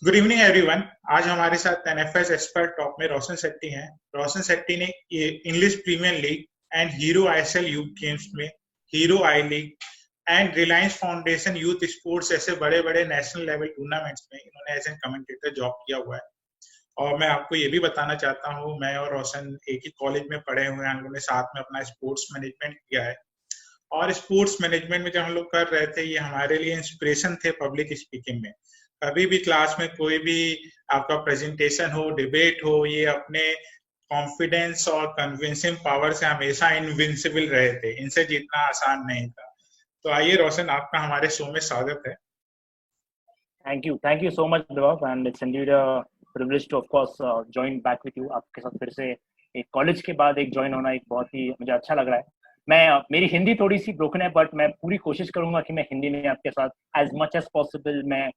Good evening everyone. आज हमारे साथ एनएफएस एक्सपर्ट टॉप में रोशन शेट्टी हैं। रोशन शेट्टी ने English Premier League and Hero ISL youth games में Hero I League and Reliance Foundation youth sports ऐसे बड़े बड़े नेशनल लेवल टूर्नामेंट्स में इन्होंने एज एन कमेंटेटर जॉब किया हुआ है। और मैं आपको ये भी बताना चाहता हूँ, मैं और रोशन एक ही कॉलेज में पढ़े हुए हैं। हम लोगों ने साथ में अपना स्पोर्ट्स मैनेजमेंट किया है। और स्पोर्ट्स मैनेजमेंट में जब हम लोग कर रहे थे, ये हमारे लिए इंस्पिरेशन थे पब्लिक स्पीकिंग में। कभी भी क्लास में कोई भी आपका प्रेजेंटेशन हो, डिबेट हो, ये अपने कॉन्फिडेंस और कन्विंसिंग पावर से हमेशा इनविंसिबल रहे थे। इनसे जीतना आसान नहीं था। तो आइए रोशन, आपका हमारे शो में स्वागत है। Thank you so much, Devav, and it's indeed a privilege to, of course, join back with you. आपके साथ फिर से एक कॉलेज के बाद एक ज्वाइन होना एक बहुत ही मुझे अच्छा लग रहा है। मेरी हिंदी थोड़ी सी ब्रोकन है, बट मैं पूरी कोशिश करूंगा कि मैं हिंदी में आपके साथ एज मच एज पॉसिबल मैं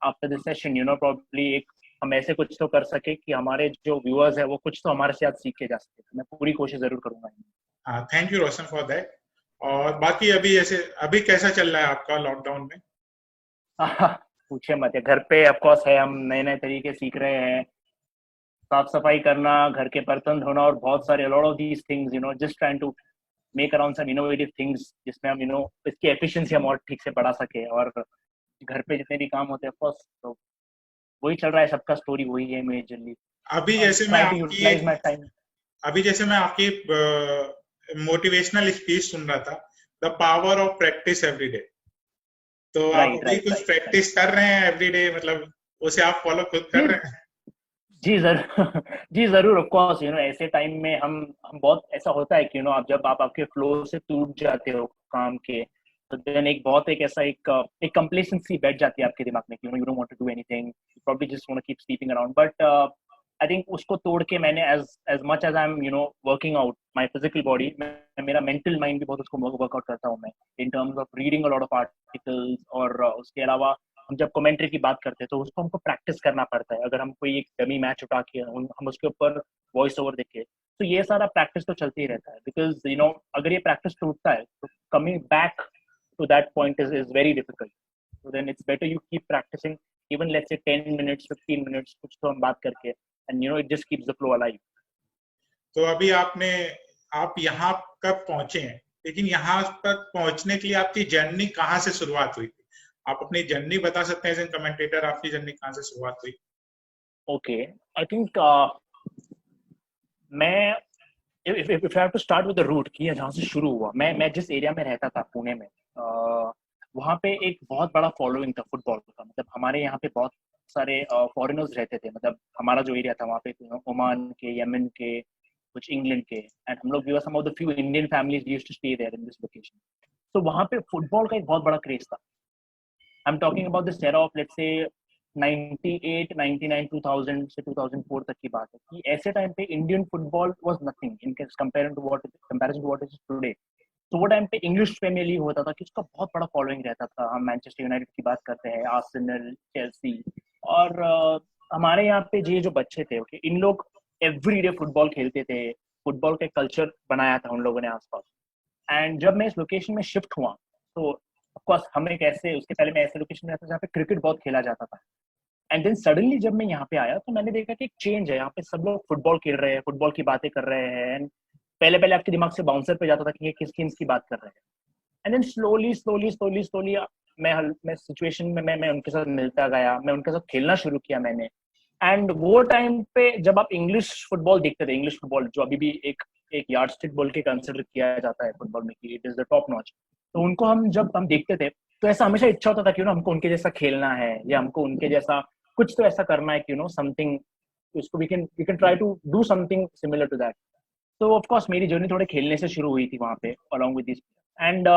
आफ्टर दिस सेशन प्रॉब्ली एक हम ऐसे कुछ तो कर सके कि हमारे जो व्यूअर्स है वो कुछ तो हमारे साथ सीख के जा सके। मैं पूरी कोशिश जरूर करूंगा। Thank you Roshan for that. और बाकी अभी कैसा चल रहा है आपका लॉकडाउन में? पूछे मत, घर पे ऑफ कोर्स है, हम नए नए तरीके सीख रहे हैं। साफ सफाई करना, घर के बर्तन धोना और बहुत सारे lot of these things just trying to make around some innovative things जिसमें हम इसकी एफिशिएंसी हम और ठीक से बढ़ा सके। और घर पे जितने भी काम होते हैं फर्स्ट तो वही चल रहा है, सबका स्टोरी वही है मेजरली। अभी जैसे मैं ट्राई टू आपकी यूटिलाइज माय टाइम। अभी जैसे मैं आपकी मोटिवेशनल स्पीच सुन रहा था, the power of practice every day. तो आप राइट अभी राइट कुछ राइट। प्रैक्टिस कर रहे हैं एवरी डे, मतलब उसे आप फॉलो खुद कर जी रहे हैं? जी जरूर। जी जरूर, ऑफ कोर्स ऐसे टाइम में हम बहुत ऐसा होता है कि आप जब आप आपके फ्लो से टूट जाते हो काम के, तो देन एक बहुत एक ऐसा एक कंप्लेसेंसी बैठ जाती है आपके दिमाग में कि you don't want to do anything, you probably just want to keep sleeping around. But I think उसको तोड़ के मैंने as as much as I am working out my physical body, मैं मेरा मेंटल माइंड भी बहुत उसको वर्कआउट करता हूँ मैं, in terms of reading a lot of articles. और उसके अलावा हम जब कमेंट्री की बात करते हैं तो उसको हमको प्रैक्टिस करना पड़ता है। अगर हम कोई एक डमी मैच उठा के हम उसके ऊपर वॉइस ओवर देखे, तो ये सारा प्रैक्टिस तो चलती ही रहता है। बिकॉज अगर ये प्रैक्टिस टूटता है तो coming back to that point is very difficult. So then it's better you keep practicing, even let's say 10 minutes, 15 minutes, कुछ तो हम बात करके, and it just keeps the flow alive. तो अभी आप यहाँ कब पहुंचे हैं, लेकिन यहाँ तक पहुंचने के लिए आपकी जर्नी कहाँ से शुरुआत हुई थी? आप अपनी जर्नी बता सकते हैं एज एन कमेंटेटर, आपकी जर्नी कहाँ से शुरुआत हुई? Okay, I think मैं if I have to start with the root कि जहाँ से शुरू हुआ, मैं जिस एरिया में रहता था पुणे में, वहाँ पे एक बहुत बड़ा फॉलोइंग था फुटबॉल का। मतलब हमारे यहाँ पे बहुत सारे फॉरेनर्स रहते थे। मतलब हमारा जो एरिया था वहाँ पे ओमान के, यमन के, कुछ इंग्लैंड के, एंड हम लोग some of the few Indian families used to stay there in this location. तो वहाँ पे फुटबॉल का एक बहुत बड़ा क्रेज था। I am talking about this era of let's say 98, 99, 2000 से 2004 तक की बात है कि ऐसे टाइम पे Indian football was nothing in comparison to what is today. तो वो टाइम पे इंग्लिश प्रीमियर लीग होता था कि उसका बहुत बड़ा फॉलोइंग रहता था। हम मैनचेस्टर यूनाइटेड की बात करते हैं, आर्सेनल, चेल्सी। और हमारे यहाँ पे ये जो बच्चे थे, ओके, इन लोग एवरीडे फुटबॉल खेलते थे। फुटबॉल का कल्चर बनाया था उन लोगों ने आसपास। एंड जब मैं इस लोकेशन में शिफ्ट हुआ तो ऑफकोर्स हम एक ऐसे उसके पहले मैं ऐसे लोकेशन में रहता जहाँ पे क्रिकेट बहुत खेला जाता था। एंड देन सडनली जब मैं यहाँ पे आया तो मैंने देखा कि एक चेंज है। यहाँ पे सब लोग फुटबॉल खेल रहे हैं, फुटबॉल की बातें कर रहे हैं। एंड पहले पहले आपके दिमाग से बाउंसर पे जाता था कि ये किस गेम्स की बात कर रहे हैं। And then slowly slowly slowly slowly मैं सिचुएशन में मैं उनके साथ मिलता गया, मैं उनके साथ खेलना शुरू किया मैंने। एंड वो टाइम पे जब आप इंग्लिश फुटबॉल देखते थे, इंग्लिश फुटबॉल जो अभी भी एक एक यार्डस्टिक बोल के कंसिडर किया जाता है फुटबॉल में कि it is the top notch, तो उनको जब हम देखते थे तो ऐसा हमेशा इच्छा होता था कि हमको उनके जैसा खेलना है, या हमको उनके जैसा कुछ तो ऐसा करना है कि समथिंग उसको we can try to do something similar to that. तो ऑफ कोर्स मेरी जर्नी थोड़े खेलने से शुरू हुई थी वहां पे अलॉन्ग विद दिस। एंड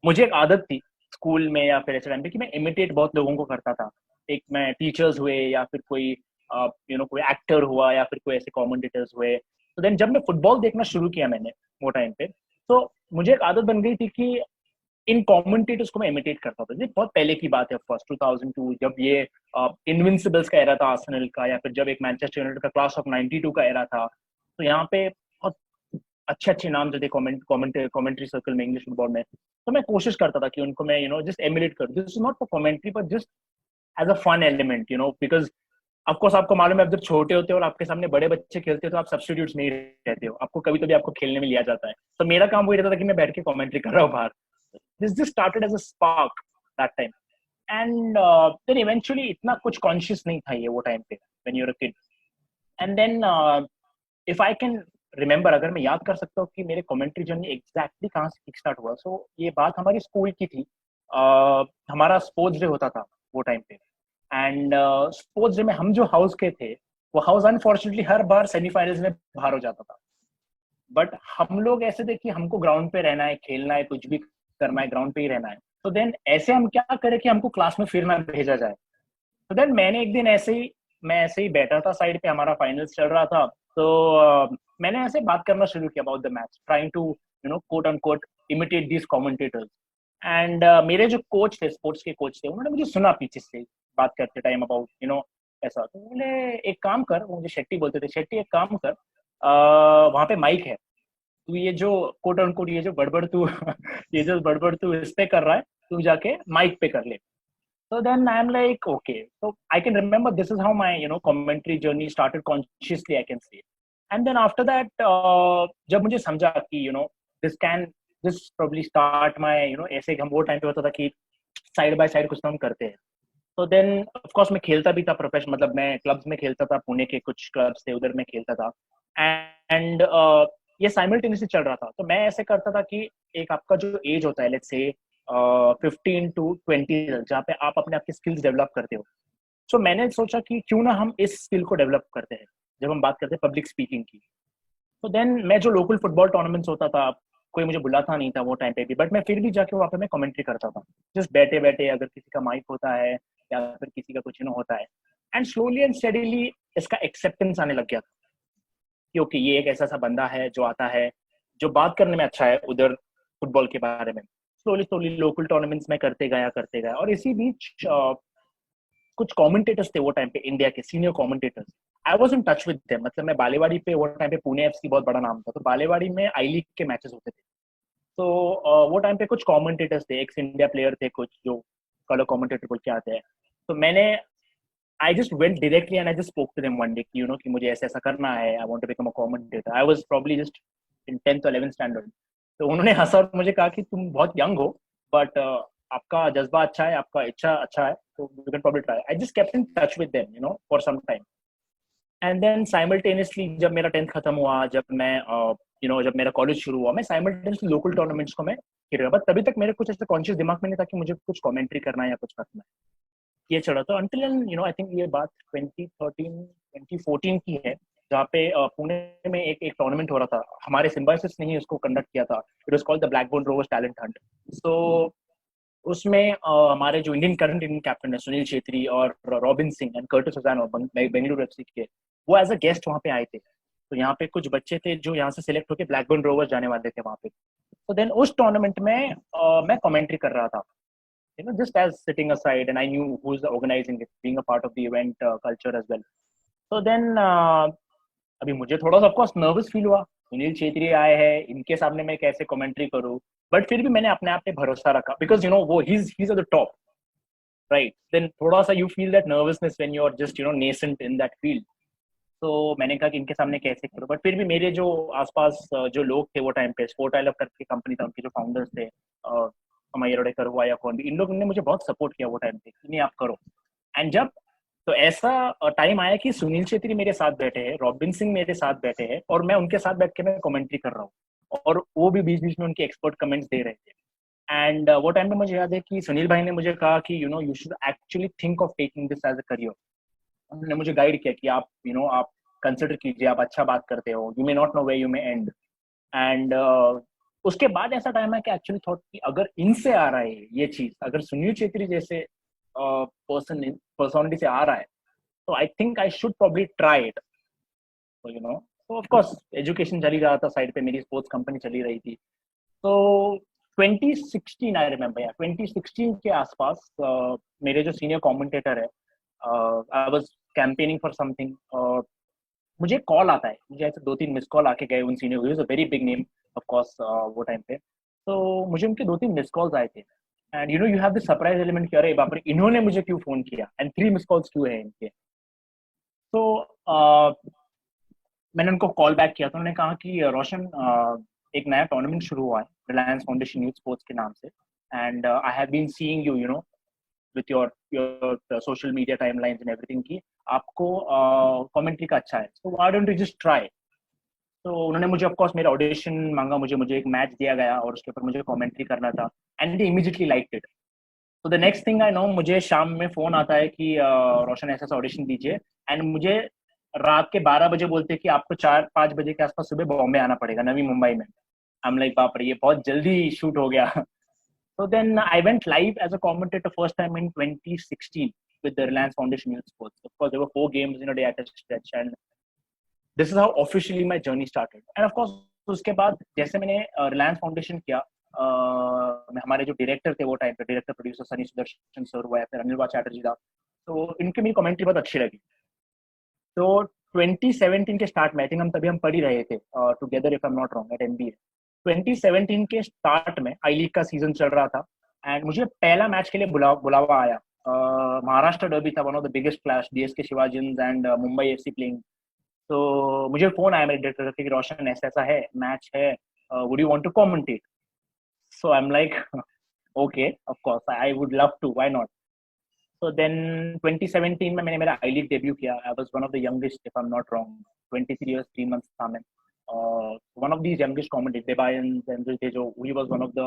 मुझे एक आदत थी स्कूल में या फिर ऐसे टाइम पे कि मैं इमिटेट बहुत लोगों को करता था। एक मैं टीचर्स हुए या फिर कोई कोई एक्टर हुआ या फिर कोई ऐसे कमेंटेटर्स हुए। तो देन जब मैं फुटबॉल देखना शुरू किया मैंने वो टाइम पे, तो मुझे एक आदत बन गई थी कि इन कमेंटेटर्स को मैं इमिटेट करता था। ये बहुत पहले की बात है, फर्स्ट 2002 जब ये इनविंसिबल्स का एरा था आर्सेनल का, या फिर जब एक मैनचेस्टर यूनाइटेड का क्लास ऑफ 92 का एरा था। तो यहाँ पे बहुत अच्छे अच्छे नाम जो थे कमेंट्री सर्कल में इंग्लिश फुटबॉल में। तो मैं कोशिश करता था कि उनको मैं जस्ट एमुलेट कर, this is not for commentary but just as a fun element, because of course आपको मालूम है, आप जब छोटे होते हो और आपके सामने बड़े बच्चे खेलते हो तो आप सब्स्टिट्यूट्स नहीं रहते हो, आपको कभी कभी आपको खेलने में लिया जाता है। तो मेरा काम वही रहता था कि मैं बैठ के कमेंट्री कर रहा हूँ बाहर। This started as a spark that time. And then eventually इतना कुछ कॉन्शियस नहीं था ये वो टाइम पे when you are a kid. And then if I can remember, अगर मैं याद कर सकता हूँ कि मेरे कमेंट्री जर्नी एग्जैक्टली कहाँ से किक स्टार्ट हुआ, सो ये बात हमारी स्कूल की थी। हमारा स्पोर्ट्स डे होता था वो टाइम पे। एंड स्पोर्ट्स डे में हम जो हाउस के थे, वो हाउस अनफॉर्चुनेटली हर बार सेमीफाइनल्स में बाहर हो जाता था। बट हम लोग ऐसे थे कि हमको ग्राउंड पे रहना है, खेलना है, कुछ भी करना है, ग्राउंड पे ही रहना है। तो देन ऐसे हम क्या करें कि हमको क्लास में फिर ना भेजा जाए। तो देन मैंने एक दिन मैं ऐसे ही बैठा था साइड पे, हमारा फाइनल्स चल रहा था। तो मैंने ऐसे बात करना शुरू किया about the match, trying to quote unquote imitate these commentators. And मेरे जो कोच थे, स्पोर्ट्स के कोच थे, उन्होंने मुझे सुना पीछे से बात करते टाइम अबाउट ऐसा। तो बोले एक काम कर, वो मुझे शेट्टी बोलते थे, शेट्टी एक काम कर, वहां पे माइक है, तू ये जो कोट ऑन कोट ये जो बड़बड़ तू ये जो बड़बड़ तू इस पे कर रहा है, तू जाके माइक पे कर ले। So then I'm like, okay. So I can remember this is how my commentary journey started consciously, I can say. And then after that, जब मुझे समझा कि this can this probably start my ऐसे हम वो टाइम पे होता था कि साइड बाय साइड कुछ ना हम करते हैं। तो देन ऑफ कोर्स मैं खेलता भी था प्रोफेशनल, मतलब मैं क्लब्स में खेलता था, पुणे के कुछ क्लब्स थे उधर मैं खेलता था। एंड ये साइमल्टेनियसली चल रहा था। तो मैं ऐसे करता था कि एक आपका जो एज होता है, लेट्स से 15 to 20, जहाँ पे आप अपने आपके स्किल्स डेवलप करते हो। सो मैंने सोचा कि क्यों ना हम इस स्किल को डेवलप करते हैं, जब हम बात करते हैं पब्लिक स्पीकिंग की। तो देन मैं जो लोकल फुटबॉल टूर्नामेंट्स होता था, कोई मुझे बुलाता नहीं था वो टाइम पे भी, बट मैं फिर भी जाके वहाँ पे मैं कमेंट्री करता था, जस्ट बैठे बैठे, अगर किसी का माइक होता है या फिर किसी का कुछ होता है। एंड स्लोली एंड स्टेडीली इसका एक्सेप्टेंस आने लग गया था, क्योंकि ये एक ऐसा सा बंदा है जो आता है, जो बात करने में अच्छा है उधर फुटबॉल के बारे में। स्लोली स्लोली लोकल टूर्नामेंट्स में करते गया। और इसी बीच कुछ कमेंटेटर्स थे वो टाइम पे, इंडिया के senior commentators. I was in touch with them, मतलब मैं बालेवाड़ी पे वो टाइम पे, पुणे एफसी बहुत बड़ा नाम था, तो बालेवाड़ी में आई लीग के मैचेस होते थे। तो वो टाइम पे कुछ कमेंटेटर्स थे, एक्स इंडिया प्लेयर थे कुछ, जो कलर कमेंटेटर बोल के आते हैं। तो मैंने I just went directly and I just spoke to them one day कि कि मुझे ऐसा ऐसा करना है, I want to become a commentator. I was probably just in 10th or 11th standard. तो उन्होंने हंसा और मुझे कहा कि तुम बहुत यंग हो, बट आपका जज्बा अच्छा है, आपका इच्छा अच्छा है, तो you can probably try. I just kept in touch with them, for some time. And then simultaneously जब मेरा 10th खत्म हुआ, जब मैं जब मेरा कॉलेज शुरू हुआ, मैं simultaneously लोकल टूर्नामेंट्स को मैं खेल रहा, बट तभी तक मेरे कुछ ऐसा कॉन्शियस दिमाग में नहीं था कि मुझे कुछ कमेंट्री करना है या कुछ करना है। ये चढ़ा था अंटिल एंड आई थिंक ये बात 2013 2014 की है, जहाँ पे पुणे में एक टूर्नामेंट हो रहा था, हमारे सिम्बायोसिस ने ही इसको कंडक्ट किया था। It was called the Blackbone Rovers talent hunt. So उसमें हमारे जो करंट इंडियन कैप्टन है सुनील छेत्री और Robin Singh and Curtis Osano Bengaluru FC के, वो एज अ गेस्ट वहाँ पे आए थे। तो यहाँ पे कुछ बच्चे थे जो यहाँ से सिलेक्ट होकर ब्लैकबोन रोवर्स जाने वाले थे वहाँ पे। तो देन उस टूर्नामेंट में मैं कमेंट्री कर रहा था, just as sitting aside, and I knew who's organizing it, being a part of the event culture as well. So then अभी मुझे थोड़ा सा ऑफकोर्स नर्वस फील हुआ, सुनील छेत्री आए हैं, इनके सामने मैं कैसे कमेंट्री करूं, बट फिर भी मैंने अपने आप पे भरोसा रखा, बिकॉज वो he's at the top, right? Then थोड़ा सा you feel that nervousness when you're just nascent in that field. तो मैंने कहा कि इनके सामने कैसे करूं, बट फिर भी मेरे जो आसपास जो लोग थे वो टाइम पे, स्पोर्ट आई लव करके कंपनी था, उनके जो फाउंडर्स थे, अमयरोडेकर हुआ या कौन भी, इन लोगों ने मुझे बहुत सपोर्ट किया वो टाइम पे कि नहीं आप करो। एंड जब तो ऐसा टाइम आया कि सुनील छेत्री मेरे साथ बैठे हैं, रॉबिन सिंह मेरे साथ बैठे हैं, और मैं उनके साथ बैठ के मैं कमेंट्री कर रहा हूँ, और वो भी बीच बीच में उनके एक्सपर्ट कमेंट्स दे रहे थे। एंड वो टाइम पे मुझे याद है कि सुनील भाई ने मुझे कहा कि you should actually think of taking this as a career. उन्होंने मुझे गाइड किया कि आप आप कंसिडर कीजिए, आप अच्छा बात करते हो, you may not know where you may end. And उसके बाद ऐसा टाइम है कि एक्चुअली थॉट कि अगर इनसे आ रहा है ये चीज, अगर सुनील छेत्री जैसे पर्सनालिटी से आ रहा है, तो I think I should probably try it. तो ऑफ कोर्स एजुकेशन चली रहा था साइड पे, मेरी स्पोर्ट्स कंपनी चली रही थी। तो 2016 आई रिमेम्बर, या 2016 के आसपास मेरे जो सीनियर कमेंटेटर है, I was campaigning for something, मुझे कॉल आता है, मुझे ऐसे 2-3 मिस कॉल आके गए उन senior, very big name of course वो टाइम पे। तो मुझे उनके 2-3 मिस कॉल्स आए थे, and you have the surprise element कि अरे बाप रे इन्होंने मुझे क्यों फोन किया एंड 3 मिस कॉल्स क्यों है इनके. तो मैंने उनको कॉल बैक किया तो उन्होंने कहा कि रोशन एक नया टूर्नामेंट शुरू हुआ है रिलायंस फाउंडेशन यूथ स्पोर्ट्स के नाम से and I have been seeing you know with your social media timelines and everything की आपको कमेंट्री का अच्छा है, so why don't you just try. तो उन्होंने मुझे ऑफ कोर्स मेरा ऑडिशन मांगा, मुझे एक मैच दिया गया और उसके ऊपर मुझे कमेंट्री करना था and they immediately liked it. So the next thing I know मुझे शाम में फोन आता है कि रोशन ऐसा ऑडिशन दीजिए एंड मुझे रात के 12 बजे बोलते हैं कि आपको 4-5 बजे के आसपास सुबह बॉम्बे आना पड़ेगा, नवी मुंबई में. आई एम लाइक बाप रे ये बहुत जल्दी शूट हो गया. So then I went live as a commentator first time in 2016 with the Reliance Foundation Youth Sports. Of course, there were 4 games in a day at a stretch, and this is how officially my journey started. And of course, उसके बाद जैसे मैंने Reliance Foundation किया, हमारे जो director थे वो time पे director producer Sunny Sudarshan sir हुआ या फिर अनिल चैटर्जी था, तो इनकी मेरी कमेंट्री बहुत अच्छी लगी. तो 2017 के स्टार्ट में आई थिंक हम पढ़ ही रहे थे together if I am not wrong at MBA. 2017 के स्टार्ट में आई लीग का सीजन चल रहा था एंड मुझे पहला मैच के लिए बुलावा आया. महाराष्ट्र डर्बी था, one of the biggest clash, DSK Shivajians and Mumbai FC playing. तो मुझे फोन आया मेरे डायरेक्टर कि रोशन ऐसा ऐसा है, मैच है, would you want to commentate. So I am like okay of course I would love to, why not. So then 2017 में मैंने मेरा आई लीग डेब्यू किया. I was one of the youngest if I'm not wrong, 23 years 3 months था मैं. One of these youngest commentators, Debayan and Tejo, he was one of the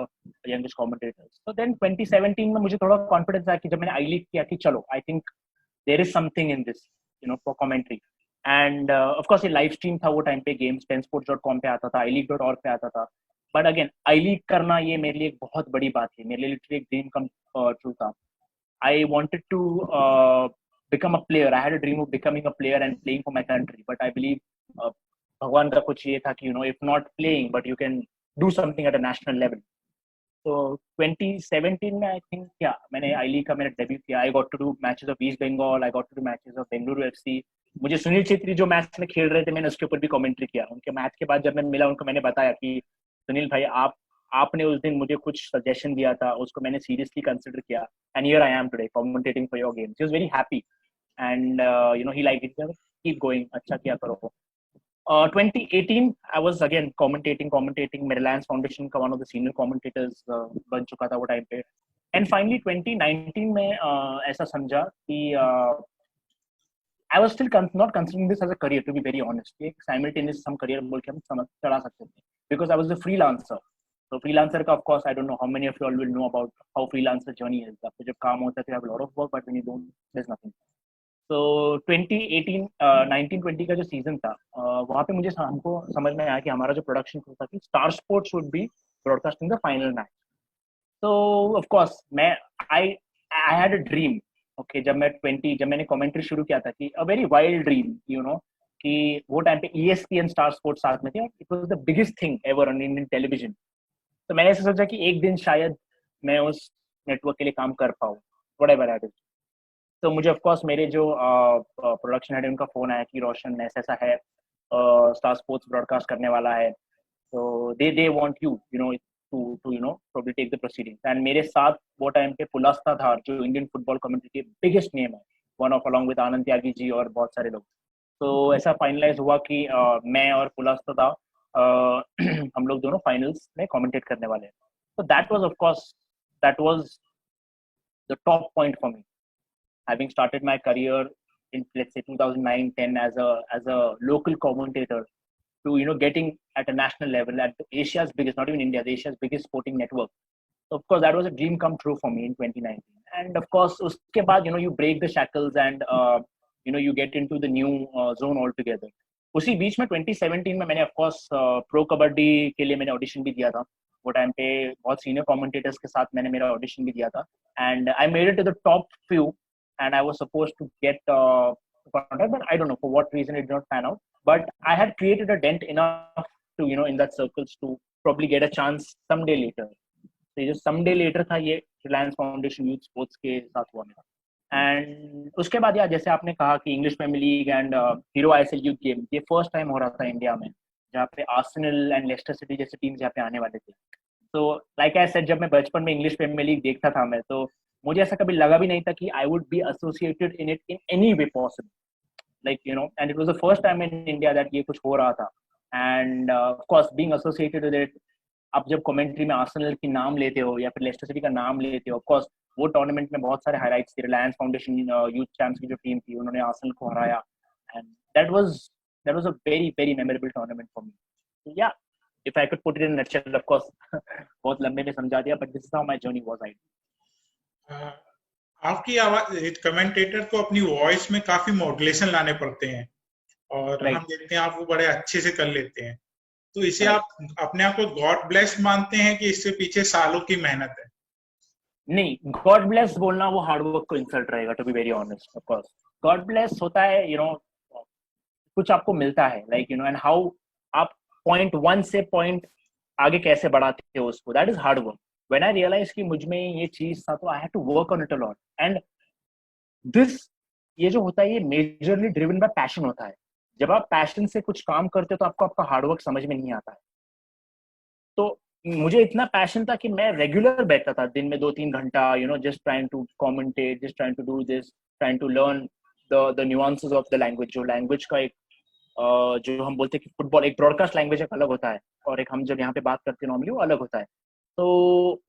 youngest commentators. So then 2017 में मुझे थोड़ा confidence आया कि जब मैंने आई लीग किया कि चलो I think there is something in this, you know, for commentary. And of course ये live stream था वो टाइम पे, games 10sports.com पे आता था, iLeague.org पे आता था. But again आई लीग करना ये मेरे लिए एक बहुत बड़ी बात थी, मेरे लिए लिटरली एक ड्रीम कम ट्रू था. I wanted to become a player. I had a dream of becoming a player and playing for my country. But I believe भगवान का कुछ ये था कि you know if not playing, but you can do something at a national level. So 2017 में I think क्या मैंने आई league का मेरा डेब्यू किया. I got to do matches of East Bengal. I got to do matches of Bengaluru FC. मुझे सुनील छेत्री जो match में खेल रहे थे मैंने उसके ऊपर भी कमेंट्री किया. उनके मैच के बाद जब मैं मिला उनको मैंने बताया कि सुनील भाई आपने उस दिन मुझे कुछ सजेशन दिया था, उसको मैंने सीरियसली कंसिडर किया and here I am today commentating for your games. He was very happy and you know he like it, keep going, अच्छा किया करो. 2018 आई वाज अगेन कमेंटेटिंग मैं रिलायंस फाउंडेशन का one of the senior commentators बन चुका था वो time पे. एंड फाइनली 2019 में ऐसा समझा कि I was still not considering this as a career, to be very honest. एक simultaneous some career बोल के हम समझ चला सकते थे, because I was a freelancer. So freelancer का of course I don't know how many of you all will know about how freelancer journey is. आपको जब काम होता है तो you have a lot of work, but when you don't, there's nothing. So 2018, 19-20 का जो season था वहाँ पे मुझे हमको समझ में आया कि हमारा जो प्रोडक्शन था कि star sports would be broadcasting the final match. So of course I had a dream. Okay जब मैंने कमेंट्री शुरू किया था कि a very wild dream, you know, कि वो टाइम पे ESPN स्टार स्पोर्ट्स साथ में थे. It was the biggest thing ever on Indian television. तो मैंने ऐसा सोचा कि एक दिन शायद मैं उस नेटवर्क के लिए काम कर पाऊँ, व्हाटएवर इट इज. तो मुझे ऑफ कोर्स मेरे जो प्रोडक्शन हेड उनका फोन आया कि रोशन ऐसा है, स्टार स्पोर्ट्स ब्रॉडकास्ट करने वाला है, तो they want you know to you know probably take the proceedings. And मेरे साथ वो टाइम पे पुलस्ता था जो इंडियन फुटबॉल कम्युनिटी के बिगेस्ट नेम है, वन ऑफ अलॉन्ग विद आनंद त्यागी जी और बहुत सारे लोग. तो ऐसा फाइनलाइज हुआ कि मैं और पुलस्ता था हम लोग दोनों फाइनल्स में कमेंटेट करने वाले हैं. तो that was the top point for me, having started my career in let's say 2009-10 as a local commentator to you know getting at a national level at Asia's biggest, not even India, Asia's biggest sporting network. So of course that was a dream come true for me in 2019. And of course uske baad you know you break the shackles and you know you get into the new zone altogether. उसी बीच में 2017 में मैंने of course pro kabaddi के लिए मैंने audition भी दिया था. वो टाइम पे बहुत सीनियर कमेंटेटर्स के साथ मैंने मेरा ऑडिशन भी दिया था and I made it to the top few and I was supposed to get contract, but I don't know for what reason it did not pan out. But I had created a dent enough to you know in that circles to probably get a chance someday later. So जो someday later था ये Reliance Foundation Youth Sports के साथ हुआ मेरा. And उसके बाद यार जैसे आपने कहा कि English Premier League and Hero ISL youth game ये फर्स्ट टाइम हो रहा था इंडिया में, जहाँ पे आर्सेनल एंड लेस्टर सिटी जैसे टीम्स यहाँ पे आने वाले थे. तो लाइक आई सेड, जब मैं बचपन में इंग्लिश प्रीमियर लीग देखता था मैं, तो मुझे ऐसा कभी लगा भी नहीं था कि I would be associated in it in any way possible, like you know, and it was the first time in India that ये कुछ हो रहा था। And of course being associated with it, आप जब कमेंट्री में आर्सेनल की नाम लेते हो या फिर लेस्टर सिटी का नाम लेते हो, ऑफ कोर्स वो टूर्नामेंट में बहुत सारे हाइलाइट्स थे। रिलायंस फाउंडेशन यूथ चैंप्स की जो टीम थी, उन्होंने आर्सेनल को हराया, and that was that was a very very memorable tournament for me. या if I could put it in a nutshell, of course, बहुत लंबे में समझा दिया, but this is how my journey was. आपकी आवाज, कमेंटेटर को अपनी वॉइस में काफी मॉड्यूलेशन लाने पड़ते हैं और Right. हम देखते हैं आप वो बड़े अच्छे से कर लेते हैं, तो इसे Right. आप अपने आप को गॉड ब्लेस्ड मानते हैं कि इससे पीछे सालों की मेहनत है? नहीं, गॉड ब्लेस बोलना वो हार्डवर्क को इंसल्ट रहेगा, to be very honest. Of course God bless होता है, यू नो, कुछ आपको मिलता है, like you know, and how आप पॉइंट वन से पॉइंट आगे कैसे बढ़ाते हो उसको, that is hard work. When I realise कि मुझ में ये चीज था, तो I had to work on it a lot, and this, ये जो होता है ये मेजरली ड्रिवन बाय पैशन होता है। जब आप पैशन से कुछ काम करते हो तो आपको आपका हार्डवर्क समझ में नहीं आता है। तो मुझे इतना पैशन था कि मैं रेगुलर बैठता था दिन में 2-3 घंटा, you know, just trying to commentate, just trying to do this, trying to learn the nuances of the language. जो लैंग्वेज का एक जो हम बोलते हैं कि फुटबॉल एक ब्रॉडकास्ट लैंग्वेज एक अलग होता है, और एक हम जब यहाँ पे बात करते हैं नॉर्मली वो अलग होता है। तो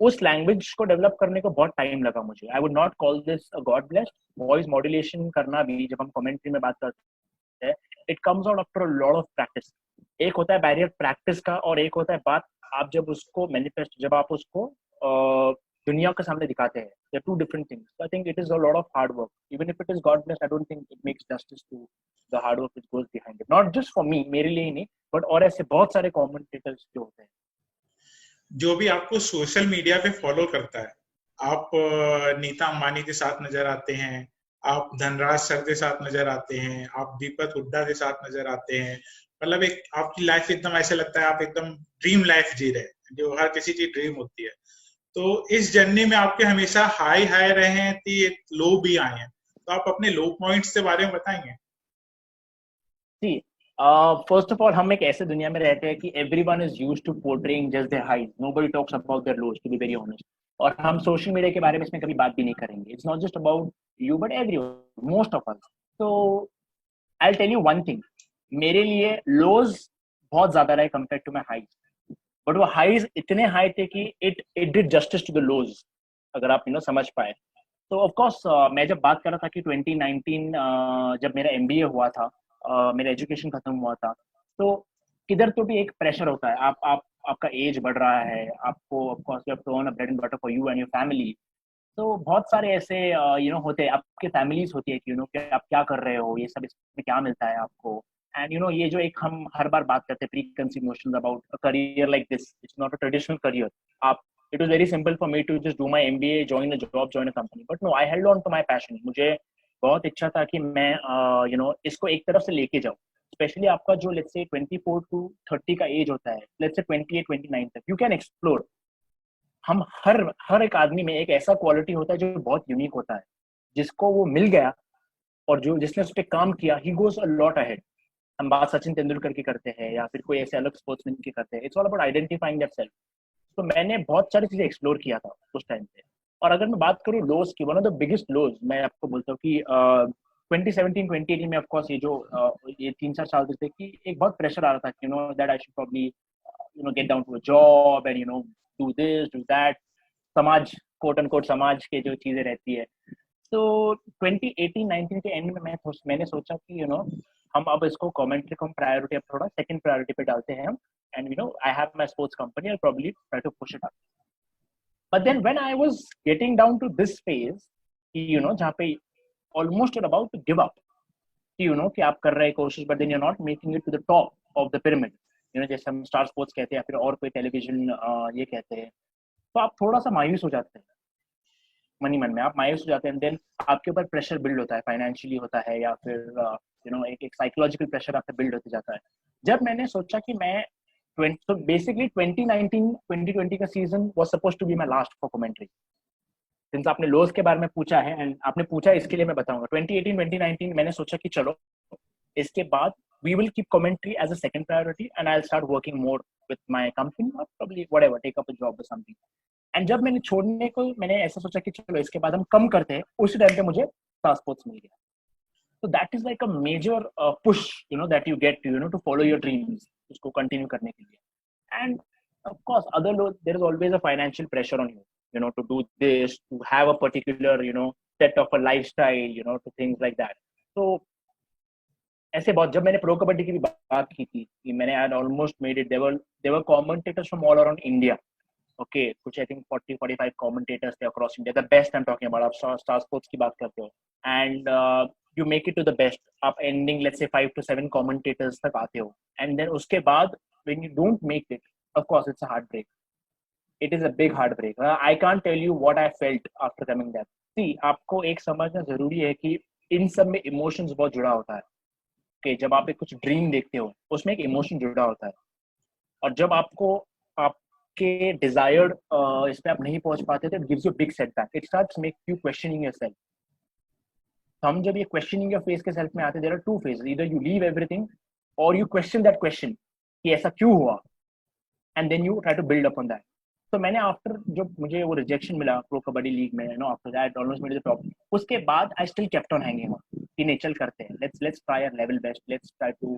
उस लैंग्वेज को डेवलप करने को बहुत टाइम लगा मुझे। I would not call this a God blessed. Voice modulation करना भी, जब हम कमेंट्री में बात करते हैं, it comes out after a lot of practice. एक होता है बैरियर प्रैक्टिस का, और एक होता है बात आप जब उसको मैनिफेस्ट, जब आप उसको दुनिया के सामने दिखाते हैं। They are two different things. I think it is a lot of hard work. Even if it is God blessed, I don't think it makes justice to the hard work which goes behind it, not just for me, मेरे लिए ही नहीं, but और ऐसे बहुत सारे commentators जो होते हैं। जो भी आपको सोशल मीडिया पे फॉलो करता है, आप नीता अंबानी के साथ नजर आते हैं, आप धनराज सर के साथ नजर आते हैं, आप दीपक हुड्डा के साथ नजर आते हैं, मतलब एक आपकी लाइफ एकदम ऐसे लगता है आप एकदम ड्रीम लाइफ जी रहे हैं, जो हर किसी की ड्रीम होती है। तो इस जर्नी में आपके हमेशा हाई हाई रहे हैं कि लो भी आए हैं, तो आप अपने लो पॉइंट्स के बारे में बताएंगे? सी, फर्स्ट ऑफ ऑल, हम एक ऐसे दुनिया में रहते हैं कि everyone is used to portraying just their highs, nobody talks about their lows, to be very honest. और हम सोशल मीडिया के बारे में इसमें कभी बात भी नहीं करेंगे। It's not just about you but everyone, most of us. तो I tell you one thing, मेरे लिए लोज बहुत ज्यादा रहे compare to my highs, but वो हाइज इतने हाई थे कि it it did justice to the lows, अगर आप यू नो समझ पाए। तो ऑफ कोर्स मैं जब बात कर रहा था कि 2019 जब मेरा एमबीए हुआ था, मेरा एजुकेशन खत्म हुआ था, तो किधर तो भी एक प्रेशर होता है। आप आपका एज बढ़ रहा है, आपको of course you have to earn a bread and butter for you and your family. तो बहुत सारे ऐसे यू नो होते हैं, आपके फैमिलीज होती है कि यू नो कि आप क्या कर रहे हो, ये सब इसमें क्या मिलता है आपको। एंड यू नो ये जो एक हम हर बार बात करते हैं pre conceive notions about a career like this, it's not a traditional career. आप, it was very simple for me to just do my MBA, join a job, join a company, but no, I held on to my passion. मुझे बहुत इच्छा था कि मैं you know इसको एक तरफ से लेके जाऊँ। स्पेशली आपका जो लेट्स से 24 to 30 का एज होता है, लेट्स से 28-29 तक यू कैन एक्सप्लोर। हम हर एक आदमी में एक ऐसा क्वालिटी होता है जो बहुत यूनिक होता है, जिसको वो मिल गया और जो जिसने उस पर काम किया, he goes a lot ahead. हम बात सचिन तेंदुलकर की करते हैं या फिर कोई ऐसे अलग स्पोर्ट्समैन की करते हैं। It's all about identifying that self. तो मैंने बहुत सारी चीजें एक्सप्लोर किया था उस टाइम पे। और अगर मैं बात करूँ लोज की, वन ऑफ द बिगेस्ट लोज मैं आपको बोलता हूँ कि 2017-2018 में ऑफकोर्स ये जो ये 3-4 साल थे कि एक बहुत प्रेशर आ रहा था कि you know that I should probably you know get down to a job and you know do this do that. समाज, कोट एंड कोट समाज के जो चीजें रहती है। तो 2018-19 के एंड में मैंने सोचा कि यू नो हम अब इसको कमेंट्री को प्रायोरिटी, अब थोड़ा सेकंड प्रायोरिटी पे डालते हैं हम। And you know I have my sports company, I probably try to push it up. But then when I was getting down to this phase कि यू नो जहाँ पे almost are about to give up, कि you know कि आप कर रहे हैं कोशिश, but then you are not making it to the top of the pyramid, you know जैसे हम स्टार स्पोर्ट्स कहते हैं या फिर और कोई टेलीविजन ये कहते हैं। तो आप थोड़ा सा मायूस हो जाते हैं, मन ही मन में आप मायूस हो जाते हैं। देन आपके ऊपर प्रेशर बिल्ड होता है, फाइनेंशियली होता है या फिर यू नो एक साइकोलॉजिकल प्रेशर आपका बिल्ड होते जाता है। जब मैंने सोचा कि मैं तो बेसिकली 2019-2020 का season was supposed to be my last for commentary. Since आपने लोज के बारे में पूछा है एंड आपने पूछा इसके लिए मैं बताऊंगा। 2018-2019 मैंने सोचा कि चलो इसके बाद we will keep commentary as a second priority and I'll start working more with my company or probably whatever, take up a job or something. And जब मैंने छोड़ने को मैंने ऐसा सोचा कि चलो इसके बाद हम कम करते हैं, उसी टाइम पे मुझे स्टार स्पोर्ट्स मिल गया. So that is like a major push, you know, that you get to, you know, to follow your dreams, उसको continue करने के लिए. And of course, there is always a financial pressure on you, you know, to do this, to have a particular, you know, set of a lifestyle, you know, to things like that. So ऐसे बहुत जब मैंने pro kabaddi की भी बात की थी कि मैंने had almost made it, there were commentators from all around India. Okay, कुछ I think 40-45 commentators थे across India. The best I'm talking about. आप Star Sports की बात करते हो. And you make it to the best. आप ending let's say 5 to 7 commentators तक आते हो. And then उसके बाद when you don't make it, of course it's a heartbreak. It is a big heartbreak. I can't tell you what I felt after coming there. See, आपको एक समझना जरूरी है कि इन सब में emotions बहुत जुड़ा होता है. Okay, जब आप एक कुछ ड्रीम देखते हो उसमें एक इमोशन जुड़ा होता है और जब आपको आपके डिजायर्ड इस पे आप नहीं पहुंच पाते तो it gives you big setback. It starts make you questioning yourself. तो हम जब ये क्वेश्चनिंग योर फेस के सेल्फ में आते हैं, there are two phases. Either you leave everything और यू क्वेश्चन दैट क्वेश्चन कि ऐसा क्यों हुआ and then you try to build up on that. तो मैंने आफ्टर जब मुझे वो रिजेक्शन मिला प्रो कबड्डी लीग में, you know, after that almost made the top, उसके बाद I still kept on hanging on कि नहीं चल करते हैं, let's try our level best, let's try to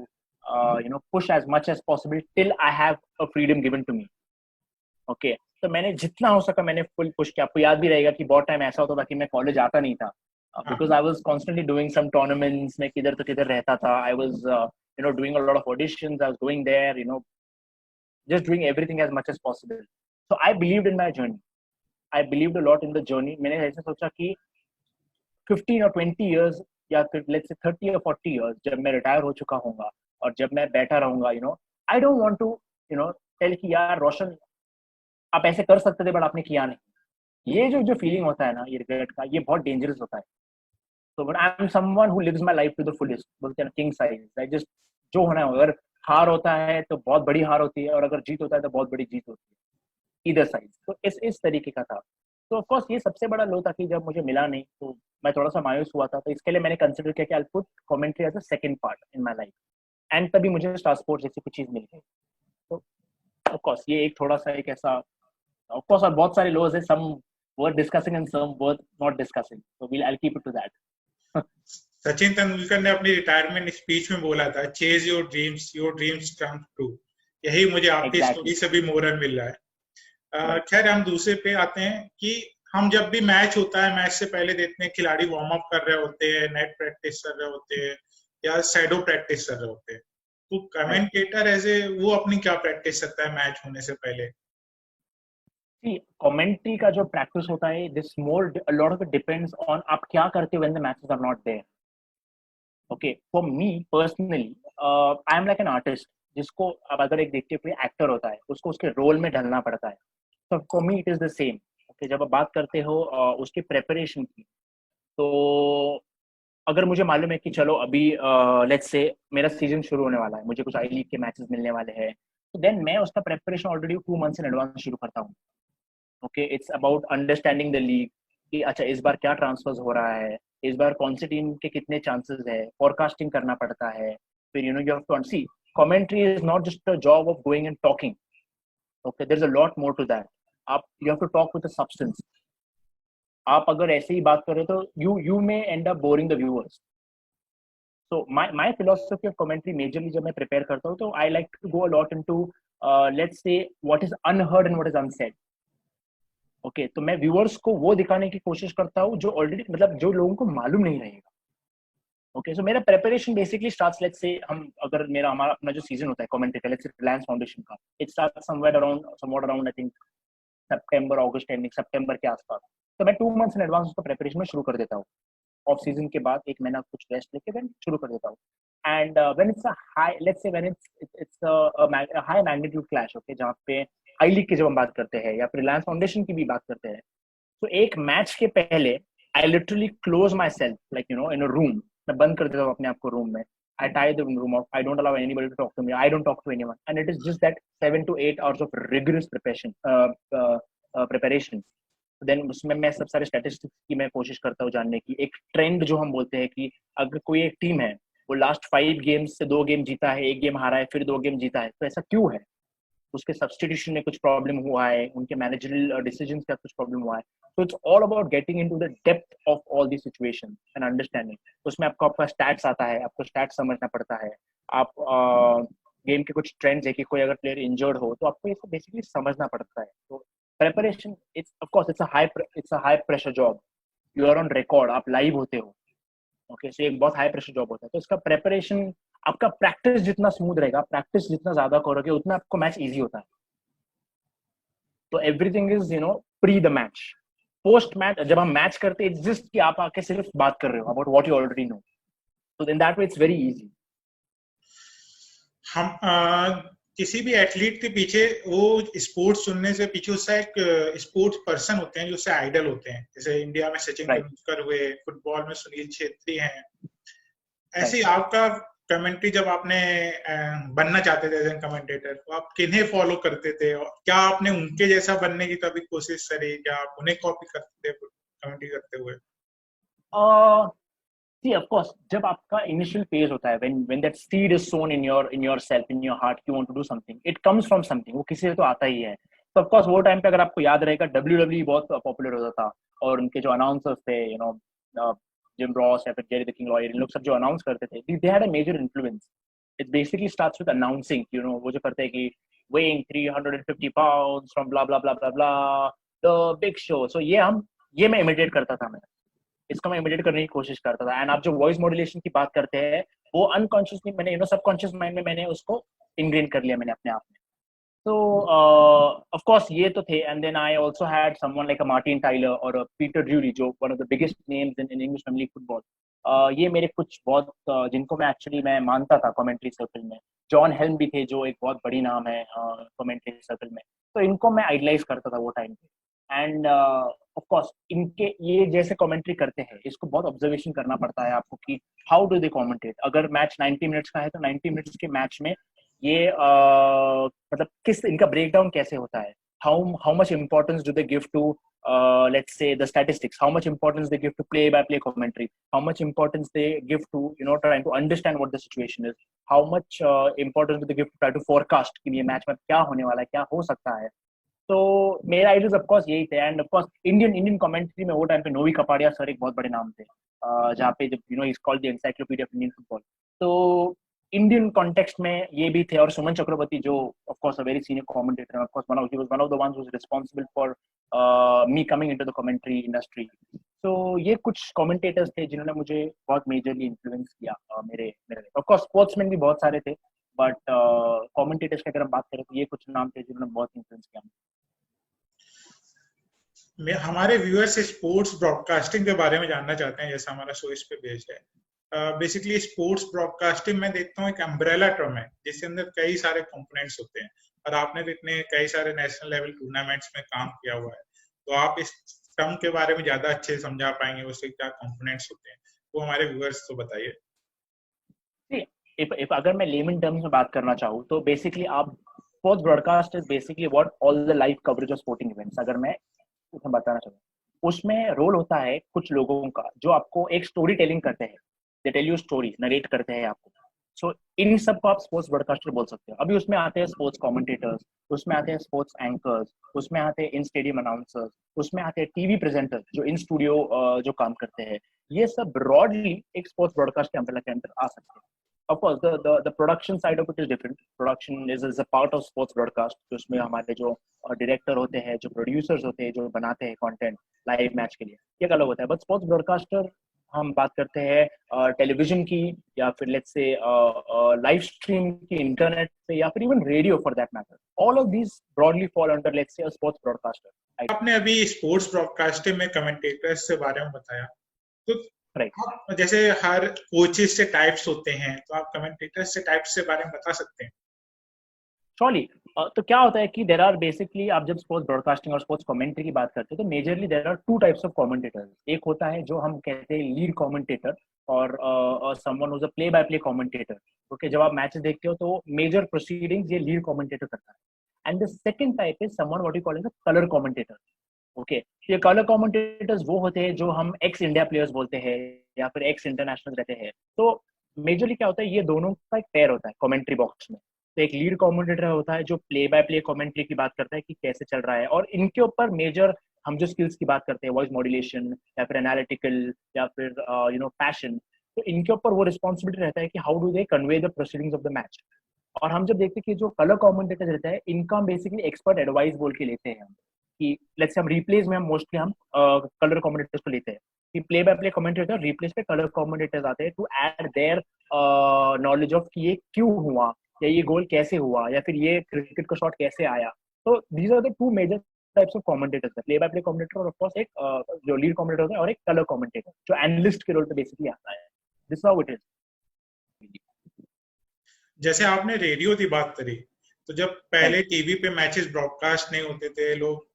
you know push as much as possible till I have a freedom given to me. Okay, तो मैंने जितना हो सका मैंने फुल पुश किया. आपको याद भी रहेगा कि बहुत टाइम ऐसा होता था कि मैं कॉलेज आता नहीं था because I was constantly doing some tournaments. मैं किधर तो किधर रहता था. I was you know doing a lot of auditions. I was going there, you know, just doing everything as much as possible. So I believed in my journey. I believed a lot in the journey. मैंने ऐसे सोचा कि 15 or 20 years या फिर let's say 30 or 40 years जब मैं retire हो चुका हूँगा और जब मैं बैठा रहूँगा, you know, I don't want to, you know, tell कि यार रोशन आप ऐसे कर सकते थे बट आपने किया नहीं. ये जो फीलिंग होता है ना, ये रिग्रेट का, ये बहुत डेंजरस होता है. तो but I am someone who lives my life to the fullest. बोलते हैं ना किंग साइज. आई जस्ट जो होना है, अगर हार होता है तो बहुत बड़ी हार होती है और अगर जीत होता है तो बहुत बड़ी जीत होती है, इधर साइड. तो इस तरीके का था. तो ऑफ कोर्स ये सबसे बड़ा लो था कि जब मुझे मिला नहीं तो मैं थोड़ा सा मायूस हुआ था. तो इसके लिए मैंने कंसिडर किया कि I put commentary as a second part in my life and तभी मुझे स्टार स्पोर्ट्स जैसी कुछ चीज मिल गई. तो ऑफ कोर्स ये एक थोड़ा सा एक ऐसा, ऑफ कोर्स और बहुत सारे लोज है, some worth discussing and some worth not discussing. So we I keep it to that. Sachin Tendulkar ने अपनी रिटायरमेंट स्पीच में बोला था, chase your dreams come true. यही मुझे आपकी स्टोरी से भी मोरल मिल रहा है. खैर हम दूसरे पे आते हैं कि हम जब भी मैच होता है, मैच से पहले देखते हैं खिलाड़ी वार्म अप कर रहे होते हैं, नेट प्रैक्टिस कर रहे होते हैं या शैडो प्रैक्टिस कर रहे होते हैं. तो कमेंटेटर ऐसे वो अपनी क्या प्रैक्टिस करता है मैच होने से पहले? कमेंट्री का जो प्रैक्टिस होता है, this more a lot of it depends on आप क्या करते हो when the matches are not there. Okay, for me personally I am like an artist जिसको अब अगर एक देखते कोई एक्टर होता है उसको उसके रोल में ढलना पड़ता है. तो for me it is the same. Okay, जब आप बात करते हो उसकी प्रेपरेशन की, तो अगर मुझे मालूम है कि चलो अभी लेट्स से मेरा सीजन शुरू होने वाला है, मुझे कुछ आई लीग के मैचेस मिलने वाले हैं, तो देन मैं उसका preparation already 2 months in advance शुरू करता हूँ. Okay, it's about understanding the league कि अच्छा इस बार क्या ट्रांसफर्स हो रहा है, इस बार कौन सी टीम के कितने चांसेस है, फोरकास्टिंग करना पड़ता है. फिर you know you have to see commentary is not just a job of going and talking. Okay, there's a lot more to that. आप you have to talk with a substance. आप अगर ऐसे ही बात करें तो you may end up boring the viewers. So my philosophy of commentary majorly जब मैं prepare करता हूँ तो I like to go a lot into let's say what is unheard and what is unsaid. Okay, तो मैं viewers को वो दिखाने की कोशिश करता हूँ जो already मतलब जो लोगों को मालूम नहीं रहेगा. ओके, सो मेरा preparation basically starts let's say हम अगर हमारा अपना जो सीजन होता है कमेंट्री का, लेट्स से रिलायंस फाउंडेशन का, it starts somewhere around I think सितंबर अगस्त एंडिंग सितंबर के आसपास. तो मैं 2 months इन एडवांस उसका प्रिपरेशन में शुरू कर देता हूँ. ऑफ सीजन के बाद 1 महीना कुछ रेस्ट लेके देन शुरू कर देता हूँ. And when it's a high let's say when it's a high magnitude clash, okay, जहाँ पे आई लीग की जब हम बात करते हैं या फिर रिलायंस फाउंडेशन की भी बात करते हैं, तो एक मैच के पहले I literally close my self like you no in a room. मैं बंद कर देता हूँ अपने आप को रूम में. I tie the room off. I don't allow anybody to talk to me. I don't talk to anyone. And it is just that 7 to 8 hours of rigorous preparation. Then उसमें मैं सब सारे statistics की मैं कोशिश करता हूँ जानने की. एक ट्रेंड जो हम बोलते हैं कि अगर कोई एक टीम है वो लास्ट 5 गेम्स से 2 गेम जीता है, 1 गेम हारा है, फिर 2 गेम जीता है, तो ऐसा क्यों है? उसके सब्सटीट्यूशन में कुछ प्रॉब्लम हुआ है, उनके मैनेजरियल डिसीजंस का कुछ प्रॉब्लम हुआ है। तो it's all about getting into the depth of all the situation and understanding. उसमें आपको आपका स्टैट्स आता है, आपको स्टैट्स समझना पड़ता है। आप गेम के कुछ ट्रेंड्स है कि कोई अगर प्लेयर इंजर्ड हो तो आपको ये सब बेसिकली समझना पड़ता है। तो preparation, it's of course it's a high pressure job. You are on record, आप लाइव होते हो। ओके, सो एक बहुत हाई प्रेशर जॉब होता है। तो इसका प्रेपरेशन, आपका प्रैक्टिस जितना स्मूथ रहेगा, प्रैक्टिस जितना ज्यादा करोगे, उतना आपको मैच इजी होता है। तो everything is pre the match. Post match जब हम मैच करते हैं, जस्ट कि आप आके सिर्फ बात कर रहे हो about what you already know, तो in that way it's very easy. हम किसी भी एथलीट के पीछे वो स्पोर्ट्स चुनने से पीछे उसका एक स्पोर्ट्स पर्सन होते हैं जो उससे आइडल होते हैं। जैसे इंडिया में सचिन तेंदुलकर हुए, फुटबॉल में सुनील छेत्री हैं। ऐसे आपका कमेंट्री जब आपने बनना चाहते थे एज एन कमेंटेटर, तो आप किन्हें फॉलो करते थे और क्या आपने उनके जैसा बनने की कभी कोशिश करी? क्या आप उन्हें कॉपी करते थे कमेंट्री करते हुए? See, of course, जब आपका initial phase होता है, when that seed is sown in yourself, in your heart, you want to do something, it comes from something, वो किसी से तो आता ही है। तो of course वो टाइम पे अगर आपको याद रहेगा, WWE बहुत पॉपुलर होता था और उनके जो अनाउंसर्स थे, जिम रॉस या फिर जेरी द किंग लॉयर, इन लोग सब जो अनाउंस करते थे, they had a major influence. It basically starts with announcing, वो जो करते हैं कि weighing 350 pounds from blah blah blah blah blah, the big show. So ये मैं इमिटेट करता था। इसको मैं इमिटेट करने की कोशिश करता था। एंड आप जो वॉइस मॉड्यूलेशन की बात करते हैं, वो अनकॉन्शियसली मैंने सबकॉन्शियस माइंड में मैंने उसको इनग्रेन कर लिया मैंने अपने आप में। तो ऑफ कोर्स ये तो थे। And then I also had someone like a Martin Tyler और पीटर ड्यूरी, जो one of the biggest names in English Premier League football. ये मेरे कुछ बहुत जिनको मैं एक्चुअली मानता था कमेंट्री सर्कल में। जॉन हेल्म भी थे, जो एक बहुत बड़ी नाम है कमेंट्री सर्कल में। तो इनको मैं आइडलाइज करता था वो टाइम पे। एंड ऑफ कोर्स इनके ये जैसे कमेंट्री करते हैं, इसको बहुत ऑब्जर्वेशन करना पड़ता है आपको कि हाउ डू दे कमेंटेट। अगर मैच 90 मिनट्स का है तो 90 मिनट्स के मैच में ये मतलब किस इनका ब्रेकडाउन कैसे होता है, how much importance do they give to let's say the statistics, how much importance they give to play by play commentary, how much importance they give to trying to understand what the situation is, how much importance do they give to try to forecast कि ये match में क्या होने वाला है, क्या हो सकता है। तो मेरा आइडियाज ऑफ कोर्स यही थे। And of course Indian commentary में वो टाइम पे नोवी कपाड़िया सर एक बहुत बड़े नाम थे, जहाँ पे जब is called the encyclopedia of Indian football. तो इंडियन कॉन्टेक्स्ट में ये भी थे। और सुमन चक्रवर्ती, जो of course a very senior commentator, of course he was one of the ones who was responsible for me coming into the commentary industry. तो ये कुछ कमेंटेटर्स थे जिन्होंने मुझे बहुत मेजरली इन्फ्लुएंस किया मेरे ऑफ कोर्स स्पोर्ट्समैन भी बहुत सारे थे, बट कमेंटेटर्स की अगर हम बात करें तो ये कुछ नाम थे जिन्होंने बहुत इन्फ्लुएंस किया। हमारे व्यूअर्स स्पोर्ट्स ब्रॉडकास्टिंग के बारे में जानना चाहते हैं, जैसा हमारा शो इस पे बेस्ड है। बेसिकली स्पोर्ट्स ब्रॉडकास्टिंग में देखता हूँ एक अम्ब्रेला टर्म है जिसके अंदर कई सारे कंपोनेंट्स होते हैं, और आपने भी इतने कई सारे नेशनल लेवल टूर्नामेंट्स में काम किया हुआ है, तो आप इस टर्म के बारे में ज्यादा अच्छे समझा पाएंगे, उससे क्या कंपोनेंट्स होते हैं, वो हमारे व्यूअर्स को बताइए। if अगर मैं लेमन टर्म्स में बात करना चाहूँ तो बेसिकली आप sports broadcast is basically what all the live coverage of sporting events, अगर मैं उसमें बताना चाहूँ, उसमें रोल होता है कुछ लोगों का जो आपको एक स्टोरी टेलिंग करते हैं, they tell you story, narrate करते हैं आपको। सो इन सब को आप स्पोर्ट्स ब्रॉडकास्टर बोल सकते हो। अभी उसमें आते हैं स्पोर्ट्स कमेंटेटर्स, उसमें आते हैं स्पोर्ट्स एंकर्स, उसमें आते हैं इन स्टेडियम अनाउंसर्स, उसमें आते हैं टीवी प्रेजेंटर्स जो इन स्टूडियो जो काम करते हैं। ये सब ब्रॉडली एक स्पोर्ट्स ब्रॉडकास्ट के अम्ब्रेला के अंदर आ सकते हैं। Of course, the production side of it is different. Production is a part of sports broadcast. तो उसमें हमारे जो डायरेक्टर होते हैं, जो प्रोड्यूसर्स होते हैं, जो बनाते हैं कंटेंट लाइव मैच के लिए, ये अलग होता है। बट स्पोर्ट्स ब्रॉडकास्टर हम बात करते हैं टेलीविजन की, या फिर लेट्स से लाइव स्ट्रीम की इंटरनेट पे, या फिर even radio for that matter. All of these broadly fall under let's say a sports broadcaster. आपने अभी स्पोर्ट्स ब्रॉडकास्टिंग में कमेंटेटर्स के बारे में बताया, तो आप जैसे हर कोचेस से टाइप्स होते हैं, तो आप कमेंटेटर्स से टाइप्स के बारे में बता सकते हैं? Surely. तो क्या होता है कि देर आर बेसिकली, आप जब स्पोर्ट्स ब्रॉडकास्टिंग और स्पोर्ट्स कमेंट्री की बात करते हैं तो majorly there are two types of commentators. एक होता है जो हम कहते हैं लीड कमेंटेटर, और someone whose a play by play commentator. Okay, जब आप मैचेस देखते हो तो मेजर प्रोसीडिंग्स ये लीड कमेंटेटर करता है। And the second type is someone what you call as a colour commentator. Okay, ये कलर कमेंटेटर्स वो होते हैं जो हम एक्स इंडिया प्लेयर्स बोलते हैं या फिर एक्स इंटरनेशनल रहते हैं। तो मेजरली क्या होता है, ये दोनों का एक पेयर होता है कमेंट्री बॉक्स में। तो एक लीड कमेंटेटर होता है जो प्ले बाय प्ले कमेंट्री की बात करता है कि कैसे चल रहा है, और इनके ऊपर मेजर हम जो स्किल्स की बात करते हैं, वॉइस मॉड्यूलेशन या फिर एनालिटिकल या फिर पैशन, तो इनके ऊपर वो रिस्पॉन्सिबिलिटी रहता है कि how do they convey the proceedings of the match. और हम जब देखते हैं कि जो कलर कमेंटेटर रहता है, इनका हम बेसिकली एक्सपर्ट एडवाइस बोल के लेते हैं हम, कि लेट्स से हम रिप्लेस में हम मोस्टली हम कलर कमेंटेटर्स को लेते हैं कि play by play commentator replace पे कलर कमेंटेटर्स आते हैं to add their knowledge of कि ये क्यों हुआ, या ये गोल कैसे हुआ, या फिर ये क्रिकेट का शॉट कैसे आया। तो these are the two major types of commentators, play by play commentator और ऑफ कोर्स एक जो लीड कमेंटेटर होता है, और एक कलर कमेंटेटर जो एनालिस्ट के रोल पे बेसिकली आता है। This how it is. जैसे आपने रेडियो की बात करी, तो जब पहले टीवी पे मैचेस ब्रॉडकास्ट नहीं होते थे, लोग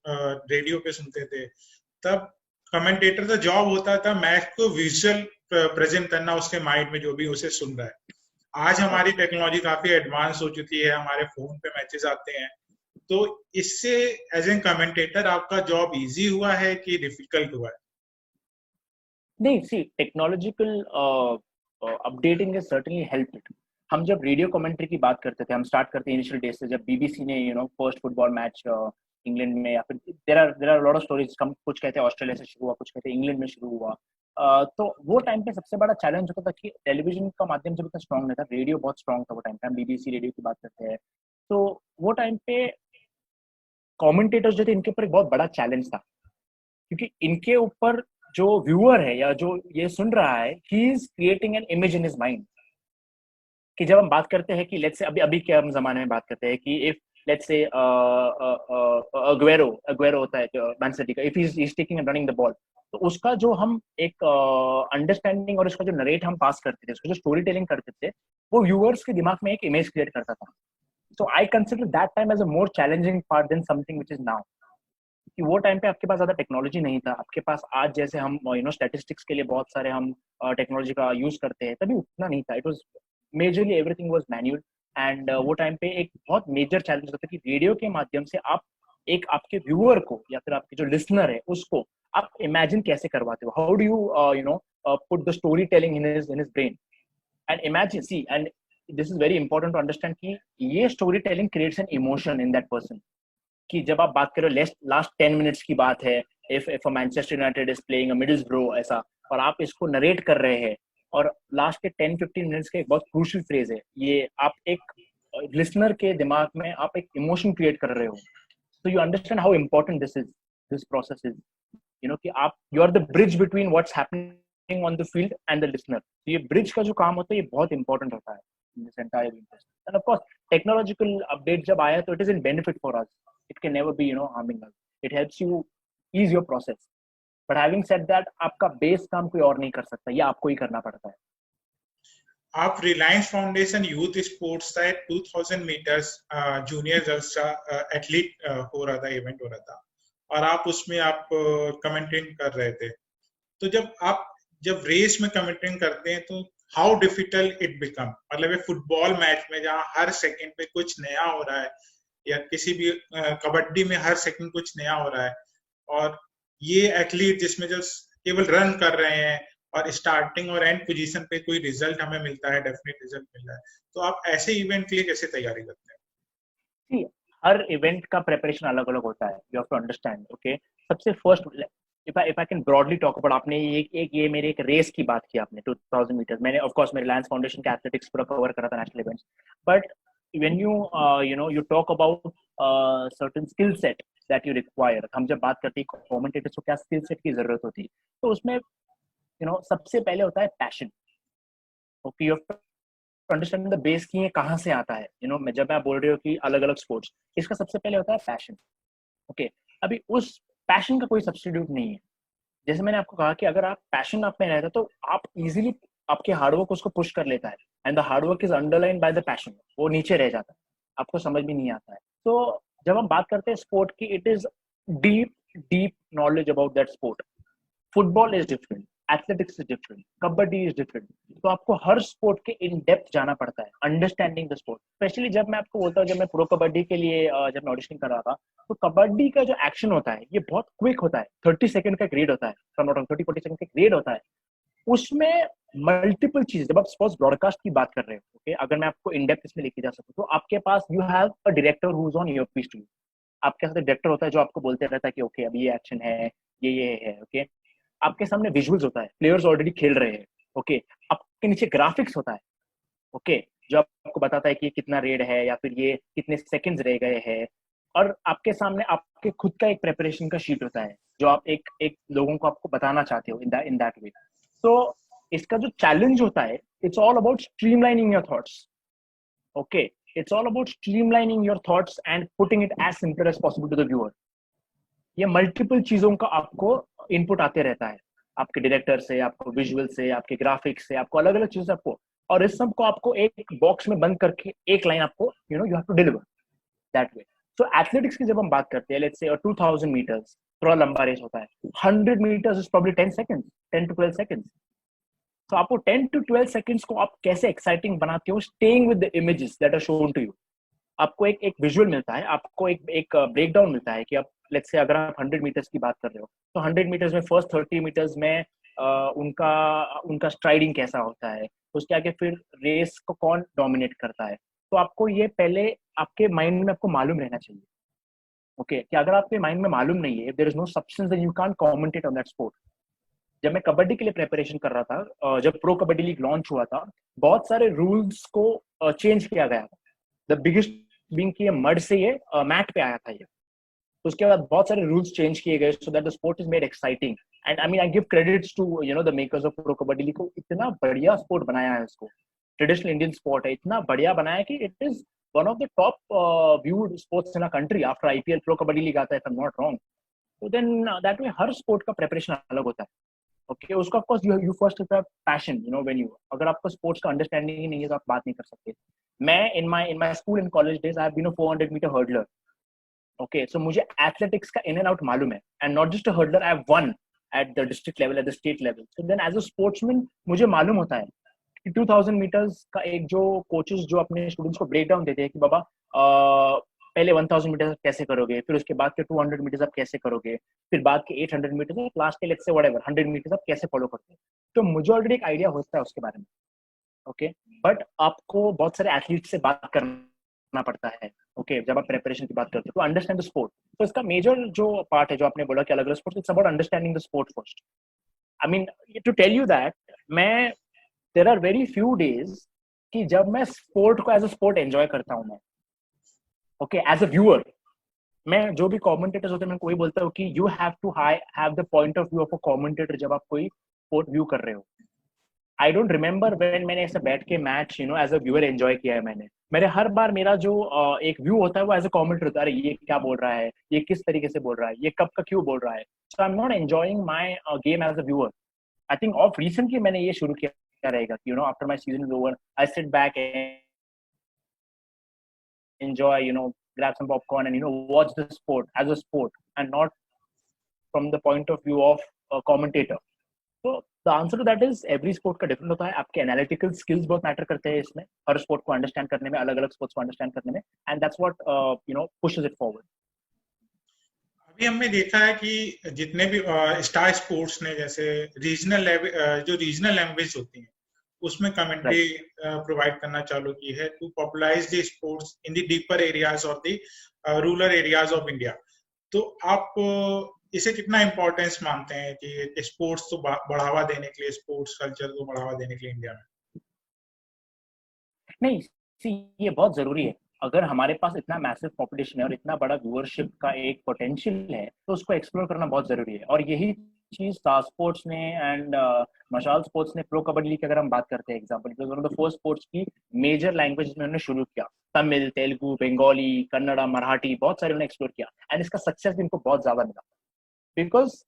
रेडियो पे सुनते थे, तब कमेंटेटर का जॉब होता था मैच को विजुअल प्रेजेंट करना उसके माइंड में, जो भी उसे सुन रहा है। आज हमारी टेक्नोलॉजी काफी एडवांस हो चुकी है, हमारे फोन पे मैचेस आते हैं, तो इससे एज एन कमेंटेटर आपका जॉब इजी हुआ है कि डिफिकल्ट हुआ है? नहीं, see technological updating is certainly help it. हम जब रेडियो कमेंट्री की बात करते थे, हम स्टार्ट करते हैं इनिशियल डेज से, जब बीबीसी ने फर्स्ट फुटबॉल मैच इंग्लैंड में, या फिर there are lot of stories, हम कुछ कहते हैं ऑस्ट्रेलिया से शुरू हुआ, कुछ कहते हैं इंग्लैंड में शुरू हुआ। तो वो टाइम पे सबसे बड़ा चैलेंज होता था कि टेलीविजन का माध्यम जब इतना स्ट्रॉन्ग नहीं था, रेडियो बहुत स्ट्रॉन्ग था वो टाइम पे, हम बीबीसी रेडियो की बात करते हैं। तो वो टाइम पे कमेंटेटर्स जो थे, इनके ऊपर एक बहुत बड़ा चैलेंज था, क्योंकि इनके ऊपर जो व्यूअर है या जो ये सुन रहा है, he is creating an image in his mind. कि जब हम बात करते हैं कि लेट्स से अभी अभी के हम जमाने में बात करते हैं कि इफ लेट्स से अग्वेरो होता है मैन सिटी का, if he is taking and running the ball, तो उसका जो हम एक अंडरस्टैंडिंग और उसका जो नरेट हम पास करते थे, उसको जो स्टोरी टेलिंग करते थे, वो व्यूअर्स के दिमाग में एक इमेज क्रिएट करता था। So I consider that time as a more challenging part than something which is now. कि वो टाइम पे आपके पास ज्यादा टेक्नोलॉजी नहीं था, आपके पास आज जैसे हम स्टैटिस्टिक्स के लिए बहुत सारे हम टेक्नोलॉजी का यूज करते हैं, तभी उतना नहीं था। It was majorly everything was manual. And वो टाइम पे एक बहुत मेजर चैलेंज होता है कि रेडियो के माध्यम से आप एक आपके व्यूअर को या फिर आपके जो लिसनर है उसको आप इमेजिन कैसे करवाते हो, how do you put the story telling in his brain and imagine see. And this is very important to understand कि ये story telling creates an emotion in that person. कि जब आप बात करो लास्ट 10 मिनट्स की बात है, if Manchester United is playing a Middlesbrough ऐसा, और आप इसको नरेट कर रहे हैं, और लास्ट के 10-15 मिनट्स का एक बहुत क्रूशियल फ्रेज है ये, आप एक लिसनर के दिमाग में आप एक इमोशन क्रिएट कर रहे हो। तो you understand how important this process is, कि आप you are the bridge between what's happening on the field and the listener. तो ये ब्रिज का जो काम होता है, ये बहुत इंपॉर्टेंट होता है in this entire interest. And of course technological update जब आया, तो it is in benefit for us, it can never be harming us. It helps you ease your process, but having said that, आपका base काम कोई और नहीं कर सकता, ये आपको ही करना पड़ता है। आप रिलायंस फाउंडेशन यूथ स्पोर्ट्स का 2000 मीटर्स जूनियर गर्ल्स का एथलीट हो रहा था, इवेंट हो रहा था, और आप उसमें आप कमेंटिंग कर रहे थे। तो जब रेस में कमेंटिंग करते हैं, तो हाउ डिफिकल्ट इट बिकम, मतलब एक फुटबॉल मैच में जहाँ हर सेकंड पे कुछ नया हो रहा है, या किसी भी कबड्डी में हर सेकंड कुछ नया हो रहा है, और ये एथलीट जिसमें जो केवल रन कर रहे हैं और स्टार्टिंग और एंड पोजीशन पे कोई रिजल्ट हमें मिलता है, डेफिनेट रिजल्ट मिल रहा है, तो आप ऐसे इवेंट के लिए कैसे तैयारी करते हैं? हर इवेंट का प्रिपरेशन अलग अलग होता है, you have to understand. Okay, सबसे first if I can broadly talk about, आपने ये मेरे एक रेस की बात की आपने 2000 मीटर, मैंने ऑफ कोर्स मैं रिलायंस फाउंडेशन के एथलेटिक्स पूरा कवर करा था, national events, but when you talk about certain skill set that you require, हम जब बात करते हैं कमेंटेटर्स को क्या स्किल सेट की जरूरत होती है, तो उसमें सबसे पहले होता है passion. Okay, you have to understand the base की ये कहाँ से आता है। मैं जब मैं बोल रही हूँ कि अलग अलग स्पोर्ट्स, इसका सबसे पहले होता है पैशन। ओके, अभी उस पैशन का कोई सब्स्टिट्यूट नहीं है। जैसे मैंने आपको कहा कि अगर आप पैशन आप में रहता, तो आप इजीली आपके हार्डवर्क उसको पुश कर लेता है, and the hard work is underline by the passion, वो नीचे रह जाता है, आपको समझ भी नहीं आता है। तो जब हम बात करते हैं स्पोर्ट की, it is deep deep knowledge about that sport. Football is different, athletics is different, kabaddi is different. तो आपको हर स्पोर्ट के इन डेप्थ जाना पड़ता है, अंडरस्टैंडिंग द स्पोर्ट। स्पेशली जब मैं आपको बोलता हूँ, जब मैं प्रो कबड्डी के लिए जब मैं ऑडिशन कर रहा था, तो कबड्डी का जो एक्शन होता है ये बहुत क्विक होता है, 30 सेकंड का ग्रेड होता है, 30-40 सेकंड का ग्रेड होता है। उसमें मल्टीपल चीज, जब आप स्पोर्ट्स ब्रॉडकास्ट की बात कर रहे हो, ओके, अगर मैं आपको इन डेप्थ इसमें लेके जा सकूं, तो आपके पास you have a director who is on earpiece too. आपके साथ डायरेक्टर होता है जो आपको बोलते रहता है कि ओके अभी ये एक्शन है, ये है, ओके। आपके सामने विजुअल्स होता है, प्लेयर्स ऑलरेडी खेल रहे हैं, ओके। आपके नीचे ग्राफिक्स होता है, ओके, जो आपको बताता है कि ये कितना रेड है या फिर ये कितने सेकंड्स रह गए हैं। और आपके सामने आपके खुद का एक प्रेपरेशन का शीट होता है जो आप एक एक लोगों को आपको बताना चाहते हो इन दैट वे। तो इसका जो चैलेंज होता है, it's all about streamlining your thoughts, okay. It's all about streamlining your thoughts and putting it as simple as possible to the viewer. ये मल्टीपल चीजों का आपको इनपुट आते रहता है, आपके डायरेक्टर से, आपको विजुअल से, आपके ग्राफिक्स से, आपको अलग अलग चीजें आपको, और इस सब को आपको एक बॉक्स में बंद करके एक लाइन आपको you have to deliver that way. So athletics की जब हम बात करते हैं, लेट्स से 2000 मीटर्स थोड़ा लंबा रेस होता है, 100 meters is probably 10 seconds, 10 to 12 seconds. तो आपको 10 टू 12 सेकंड्स को आप कैसे एक्साइटिंग बनाते हो, staying with the images that are shown to you. आपको एक एक विजुअल मिलता है, आपको एक एक ब्रेक डाउन मिलता है कि आप लेट्स से अगर आप 100 मीटर्स की बात कर रहे हो, तो 100 मीटर्स में फर्स्ट 30 मीटर्स में उनका उनका स्ट्राइडिंग कैसा होता है, उसके आगे फिर रेस को कौन डोमिनेट करता है। तो आपको ये पहले आपके माइंड में आपको मालूम रहना चाहिए, ओके, कि अगर आपके माइंड में मालूम नहीं है, there is no substance, then you can't commentate on that sport. जब मैं कबड्डी के लिए प्रिपरेशन कर रहा था, जब प्रो कबड्डी लीग लॉन्च हुआ था, बहुत सारे रूल्स को चेंज किया गया था। द बिगेस्ट बीइंग कि ये मड से ये मैट पे आया था ये। तो उसके बाद बहुत सारे रूल्स चेंज किए गए so that the sport is made exciting. And I mean I give credits to the makers of pro kabaddi league को, इतना बढ़िया स्पोर्ट बनाया है इसको। ट्रेडिशनल इंडियन स्पोर्ट है, इतना बढ़िया बनाया है कि it is one of the top viewed sports in a country after IPL. Pro kabaddi league आता है, if I am not wrong. तो देन दैट वे हर स्पोर्ट का प्रिपरेशन अलग होता है, ओके। उसका of course you first have passion, when you, अगर आपको स्पोर्ट्स का अंडरस्टैंडिंग ही नहीं है तो आप बात नहीं कर सकते। मैं in my school and college days I have been a 400 metre hurdler, okay. So मुझे एथलेटिक्स का इन एंड आउट मालूम है, and not just a hurdler, I have won at the district level, at the state level. So then as a sportsman मुझे मालूम होता है कि 2000 metres का एक जो कोचेस जो अपने स्टूडेंट्स को ब्रेक डाउन देते हैं कि बाबा पहले 1000 मीटर कैसे करोगे, फिर उसके बाद के 200 मीटर्स आप कैसे करोगे, फिर बाद के 800 मीटर्स, लास्ट के लेट्स से व्हाटएवर 100 मीटर्स आप कैसे फॉलो करते हो। तो मुझे ऑलरेडी एक आइडिया होता है उसके बारे में, ओके। बट आपको बहुत सारे एथलीट से बात करना पड़ता है, ओके, जब आप प्रिपरेशन की बात करते हो, तो अंडरस्टैंड द स्पोर्ट। तो इसका मेजर जो पार्ट है, जो आपने बोला कि अलग अलग sports, it's about understanding the sport first. I mean to tell you that, मैं there are very few days कि जब मैं स्पोर्ट को एज अ स्पोर्ट एंजॉय करता हूँ मैं, ओके, एज अ व्यूअर। मैं जो भी कमेंटेटर्स होते हैं, मैं कोई बोलता हूँ कि you have to have the point of view of a commentator जब आप कोई स्पोर्ट व्यू कर रहे हो। आई डोंट रिमेम्बर व्हेन मैंने ऐसे बैठ के match as a viewer enjoy किया है मैंने। मेरे हर बार मेरा जो एक व्यू होता है वो एज अ कमेंटेटर होता है, अरे ये क्या बोल रहा है, ये किस तरीके से बोल रहा है, ये कब का क्यों बोल रहा है। So I am not enjoying my game as a viewer. I think of recently मैंने ये शुरू किया रहेगा कि after my season is over, I sit back and enjoy, grab some popcorn and watch the sport as a sport and not from the point of view of a commentator. So the answer to that is every sport का different होता है। आपके analytical skills बहुत matter करते हैं इसमें, हर sport को understand करने में, अलग अलग sports को understand करने में, and that's what pushes it forward. अभी हमने देखा है कि जितने भी स्टार स्पोर्ट्स ने जैसे जो रीजनल लैंग्वेज होती है उसमें कमेंट्री प्रोवाइड करना चालू की है to popularise the sports in the deeper areas of the rural areas of India. तो आप इसे कितना इम्पोर्टेंस मानते हैं कि स्पोर्ट्स को बढ़ावा देने के लिए, स्पोर्ट्स कल्चर को बढ़ावा देने के लिए इंडिया में? नहीं, ये बहुत जरूरी है। अगर हमारे पास इतना मैसिव पॉपुलेशन है और इतना बड़ा व्यूअरशिप का एक पोटेंशियल है, तो उसको एक्सप्लोर करना बहुत जरूरी है। और यही चीज स्टार स्पोर्ट्स ने एंड मशाल स्पोर्ट्स ने, प्रो कबड्डी लीग की अगर हम बात करते हैं example, it was one of the first sports की मेजर लैंग्वेज में उन्होंने शुरू किया। तमिल, तेलुगु, बंगाली, कन्नड़ा, मराठी, बहुत सारे उन्होंने एक्सप्लोर किया, एंड इसका सक्सेस भी इनको बहुत ज्यादा मिला। बिकॉज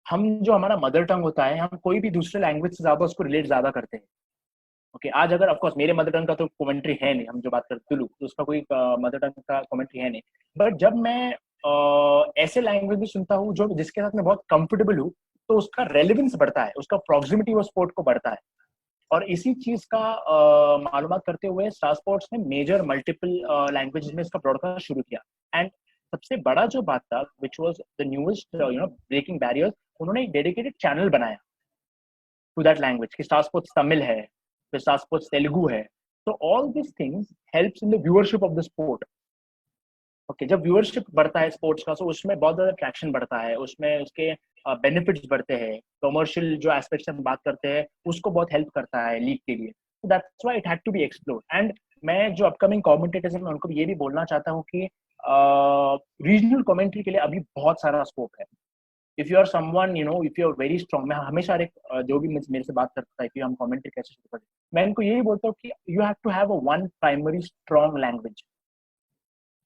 हम जो हमारा मदर टंग होता है, हम कोई भी दूसरे लैंग्वेज से ज्यादा उसको रिलेट ज्यादा करते हैं, ओके। आज अगर ऑफकोर्स मेरे मदर टंग का तो कमेंट्री है नहीं, हम जो बात करते हैं तो उसका कोई मदर टंग का कमेंट्री है नहीं। बट जब मैं ऐसे लैंग्वेज भी सुनता हूँ जो जिसके साथ मैं बहुत कंफर्टेबल हूँ, तो उसका रेलिवेंस बढ़ता है, उसका प्रॉक्सिमिटी वो स्पोर्ट को बढ़ता है। और इसी चीज का मालूमात करते हुए स्टार स्पोर्ट्स ने मेजर मल्टीपल लैंग्वेज में इसका ब्रॉडकास्ट शुरू किया। एंड सबसे बड़ा जो बात था, which was the newest breaking barriers, उन्होंने एक डेडिकेटेड चैनल बनाया to that language कि Star Sports तमिल है, फिर Star Sports तेलुगु है. So all these things helps in the viewership of the sport. Okay, जब व्यूअरशिप बढ़ता है स्पोर्ट्स का, तो उसमें बहुत ज्यादा ट्रैक्शन बढ़ता है, उसमें उसके बेनिफिट्स बढ़ते हैं, कमर्शियल जो एस्पेक्ट्स हम बात करते हैं उसको बहुत हेल्प करता है लीग के लिए. तो that's why it had to be explored. And मैं जो अपकमिंग कमेंटेटर्स हैं उनको ये भी बोलना चाहता हूँ कि रीजनल कमेंट्री के लिए अभी बहुत सारा स्कोप है. If you are someone, you know, if you are very strong, मैं हमेशा एक जो भी मेरे से बात करता है कि हम कमेंट्री कैसे शुरू करें, मैं इनको यही बोलता हूँ कि you have to have a one primary strong language.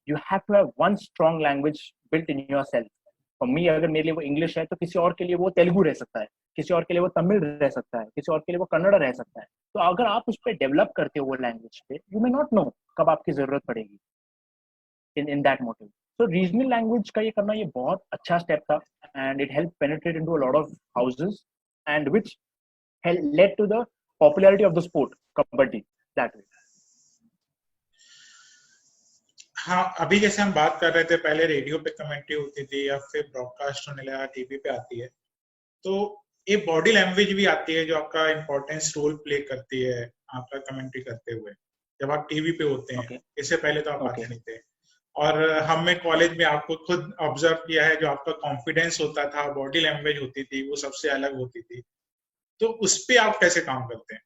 You have to have one strong language built in yourself. For me, अगर मेरे लिए वो इंग्लिश है तो किसी और के लिए वो तेलुगु रह सकता है, किसी और के लिए वो तमिल रह सकता है, किसी और के लिए वो कन्नड़ रह सकता है. तो अगर आप उस पर डेवलप करते हो वो लैंग्वेज पे, यू मे नॉट नो कब आपकी जरूरत पड़ेगी in that motive. So regional language का ये करना ये बहुत अच्छा स्टेप था, and it helped penetrate into a lot of houses, and which led to the popularity of the sport kabaddi that way. हाँ, अभी जैसे हम बात कर रहे थे, पहले रेडियो पे कमेंट्री होती थी या फिर ब्रॉडकास्ट होने लगा, टीवी पे आती है, तो एक बॉडी लैंग्वेज भी आती है जो आपका इम्पोर्टेंस रोल प्ले करती है आपका कमेंट्री करते हुए जब आप टीवी पे होते हैं. Okay. इससे पहले तो आप Okay. आते नहीं थे. और हमने कॉलेज में आपको खुद ऑब्जर्व किया है, जो आपका कॉन्फिडेंस होता था, बॉडी लैंग्वेज होती थी, वो सबसे अलग होती थी. तो उस पे आप कैसे काम करते हैं?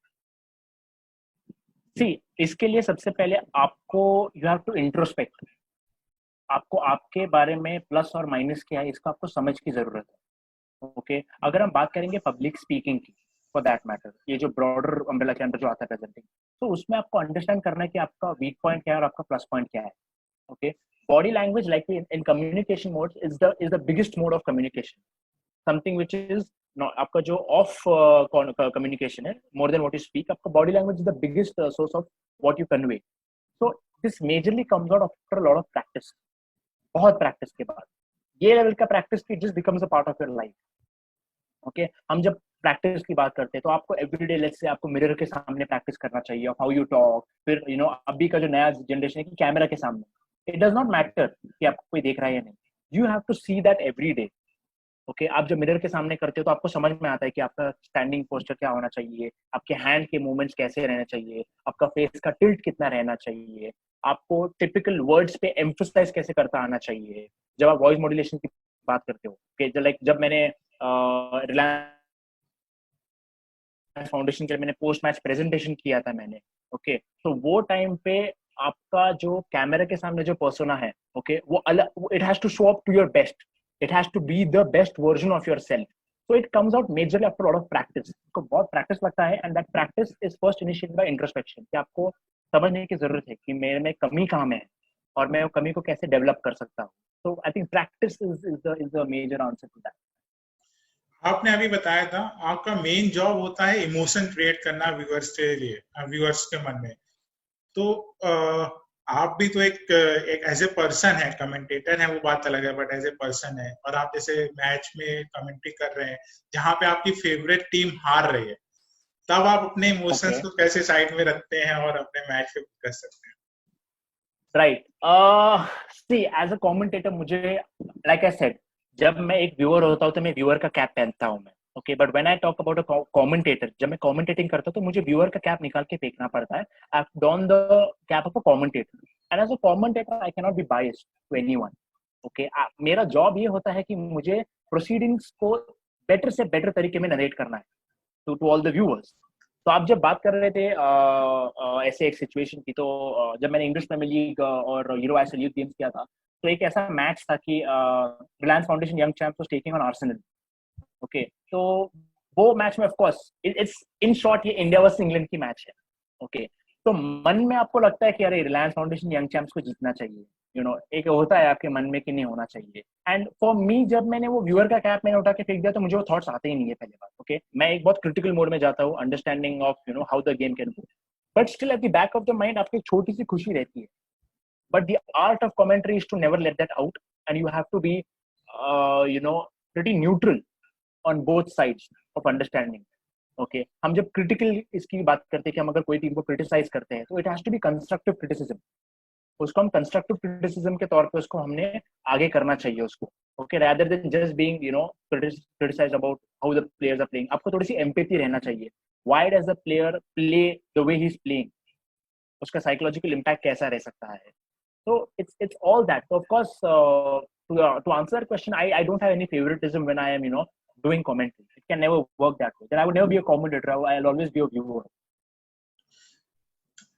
See, इसके लिए सबसे पहले आपको यू हैव टू इंट्रोस्पेक्ट. आपको आपके बारे में प्लस और माइनस क्या है इसका आपको समझ की जरूरत है. ओके, अगर हम बात करेंगे पब्लिक स्पीकिंग की, फॉर दैट मैटर, ये जो ब्रॉडर अम्ब्रेला के अंदर जो आता है प्रेजेंटिंग, तो उसमें आपको अंडरस्टैंड करना है कि आपका वीक पॉइंट क्या है और आपका प्लस पॉइंट क्या है. Okay, body language like in communication mode is the biggest mode of communication. Something which is आपका जो ऑफ कम्युनिकेशन है, more than what you speak, आपका body language is the biggest source of what you convey. So this majorly comes out after a lot of practice. बहुत practice के बाद ये level का practice की just becomes a part of your life. Okay, हम जब practice की बात करते हैं तो आपको एवरीडे लेट्स से आपको मिरर के सामने प्रैक्टिस करना चाहिए ऑफ हाउ यू टॉक. फिर यू नो अभी का जो नया जनरेशन है कि कैमरा के सामने, इट डज नॉट मैटर कि आपको कोई देख रहा है या नहीं, you have to see that every day. Okay, आप जब मिरर के सामने करते हो तो आपको समझ में आता है कि आपका स्टैंडिंग पोस्चर क्या होना चाहिए, आपके हैंड के मूवमेंट्स कैसे रहने चाहिए, आपका फेस का टिल्ट कितना रहना चाहिए, आपको टिपिकल वर्ड्स पे एम्फसाइज कैसे करता आना चाहिए जब आप वॉइस मॉड्यूलेशन की बात करते हो. लाइक जब मैंने रिलायंस फाउंडेशन के लिए मैंने पोस्ट मैच प्रेजेंटेशन किया था मैंने. ओके, तो वो टाइम पे आपका जो कैमरा के सामने जो पर्सोना है, ओके, वो अलग, it has to show up to your best. It has to be the best version of yourself. So it comes out majorly after a lot of practice. तो बहुत practice लगता है, and that practice is first initiated by introspection. कि आपको समझने की जरूरत है कि मेरे में कमी कहाँ में है और मैं वो कमी को कैसे डेवलप कर सकता हूँ. So I think practice is the major answer to that. आपने अभी बताया था आपका मेन जॉब होता है इमोशन क्रिएट करना व्यूअर्स के लिए, व्यूअर्स के मन में. तो आप भी तो एक एज ए पर्सन है, कमेंटेटर है वो बात अलग है, बट एज ए पर्सन है, और आप जैसे मैच में कमेंट्री कर रहे हैं जहां पे आपकी फेवरेट टीम हार रही है, तब आप अपने इमोशंस Okay. को कैसे साइड में रखते हैं और अपने मैच पे कर सकते हैं? Right. See, as a commentator, मुझे like I said, जब मैं एक व्यूअर होता हूँ तो मैं व्यूअर का कैप पहनता हूँ मैं. Okay, but when I talk about a commentator, जब मैं कमेंटेटिंग करता हूँ तो मुझे व्यूअर का कैप निकाल के फेंकना पड़ता है. I have don the cap of a commentator, and as a commentator I can not be biased to anyone. Okay, मेरा जॉब ये होता है कि मुझे प्रोसीडिंग्स को बेटर से बेटर तरीके में नरेट करना है टू ऑल द व्यूअर्स. तो आप जब बात कर रहे थे ऐसे एक सिचुएशन की, तो जब मैंने इंग्लिश प्रीमियर लीग और यूरो आईएसएल यूथ गेम्स किया था, तो एक ऐसा मैच था कि Reliance foundation young champs was taking on Arsenal. Okay, तो वो मैच में of course it's in short ये इंडिया वर्सेस इंग्लैंड की मैच है. ओके, तो मन में आपको लगता है कि अरे रिलायंस फाउंडेशन यंग चैंप्स को जीतना चाहिए, यू नो, एक होता है आपके मन में कि नहीं होना चाहिए. एंड फॉर मी, जब मैंने वो व्यूअर का कैप मैंने उठा के फेंक दिया तो मुझे वो थॉट्स आते ही नहीं है पहले बात. ओके, मैं एक बहुत क्रिटिकल मोड में जाता हूँ, understanding of you know how the game can go, but still at the back of the mind आपकी एक छोटी सी खुशी रहती है. But the art of commentary is to never let that out, and you have to be you know pretty neutral on both sides of understanding. Okay, हम जब critical इसकी बात करते हैं कि हम अगर कोई टीम को क्रिटिसाइज करते हैं तो it has to be constructive criticism. उसको हम कंस्ट्रक्टिव क्रिटिसिज्म के तौर पे उसको हमने आगे करना चाहिए उसको. Okay, rather than just being criticized about how the players are playing. आपको थोड़ी सी empathy रहना चाहिए. Why does the player play the way he's playing? उसका psychological impact कैसा रह सकता है? So it's all that. So of course, to answer that question, I don't have any favoritism when I am doing commentary. It can never work that way. Then I would never be a commentator. I'll always be a viewer.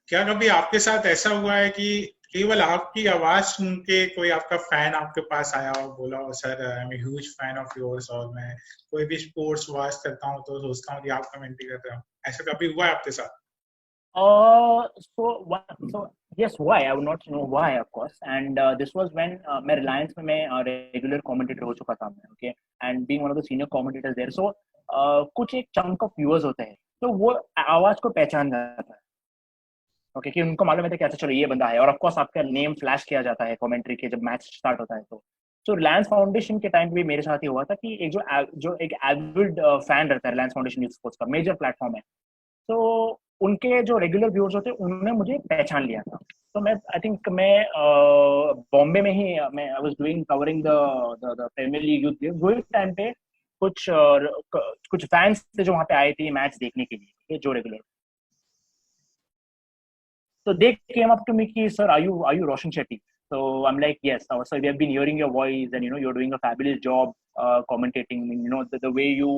क्या कभी आपके साथ ऐसा हुआ है कि केवल आपकी आवाज सुन के कोई आपका फैन आपके पास आया और बोला हो sir I am huge fan of yours, और मैं कोई भी स्पोर्ट्स वॉच करता हूँ तो सोचता हूँ कि आप कमेंट्री करते हो, ऐसा कभी हुआ है आपके साथ? So yes, why? I would not know why, of course. And this was when मैं Reliance में मैं regular commentator हो चुका था मैं, okay, and being one of the senior commentators there. So कुछ एक chunk of viewers होते हैं, तो वो आवाज को पहचान जाता है, ओके, कि उनको मालूम है कि अच्छा चलो ये बंदा है, और ऑफ कोर्स आपका नेम फ्लैश किया जाता है कमेंट्री के जब मैच स्टार्ट होता है। तो रिलायंस फाउंडेशन के टाइम पे भी मेरे साथ ही हुआ था कि एक जो एक एविड फैन रहता है रिलायंस फाउंडेशन यूथ स्पोर्ट्स का, मेजर प्लेटफॉर्म है, तो उनके जो रेगुलर व्यूअर्स होते हैं उन्होंने मुझे पहचान लिया था। तो मैं आई थिंक मैं बॉम्बे में ही मैं I was doing covering the premier league youth game, वही टाइम पे कुछ फैंस थे जो वहाँ पे आए थे मैच देखने के लिए, जो regular. So they came up to me, ki, sir, are you Roshan Shetty? So I'm like, yes, sir, we have been hearing your voice, and you're doing a fabulous job commentating. The way you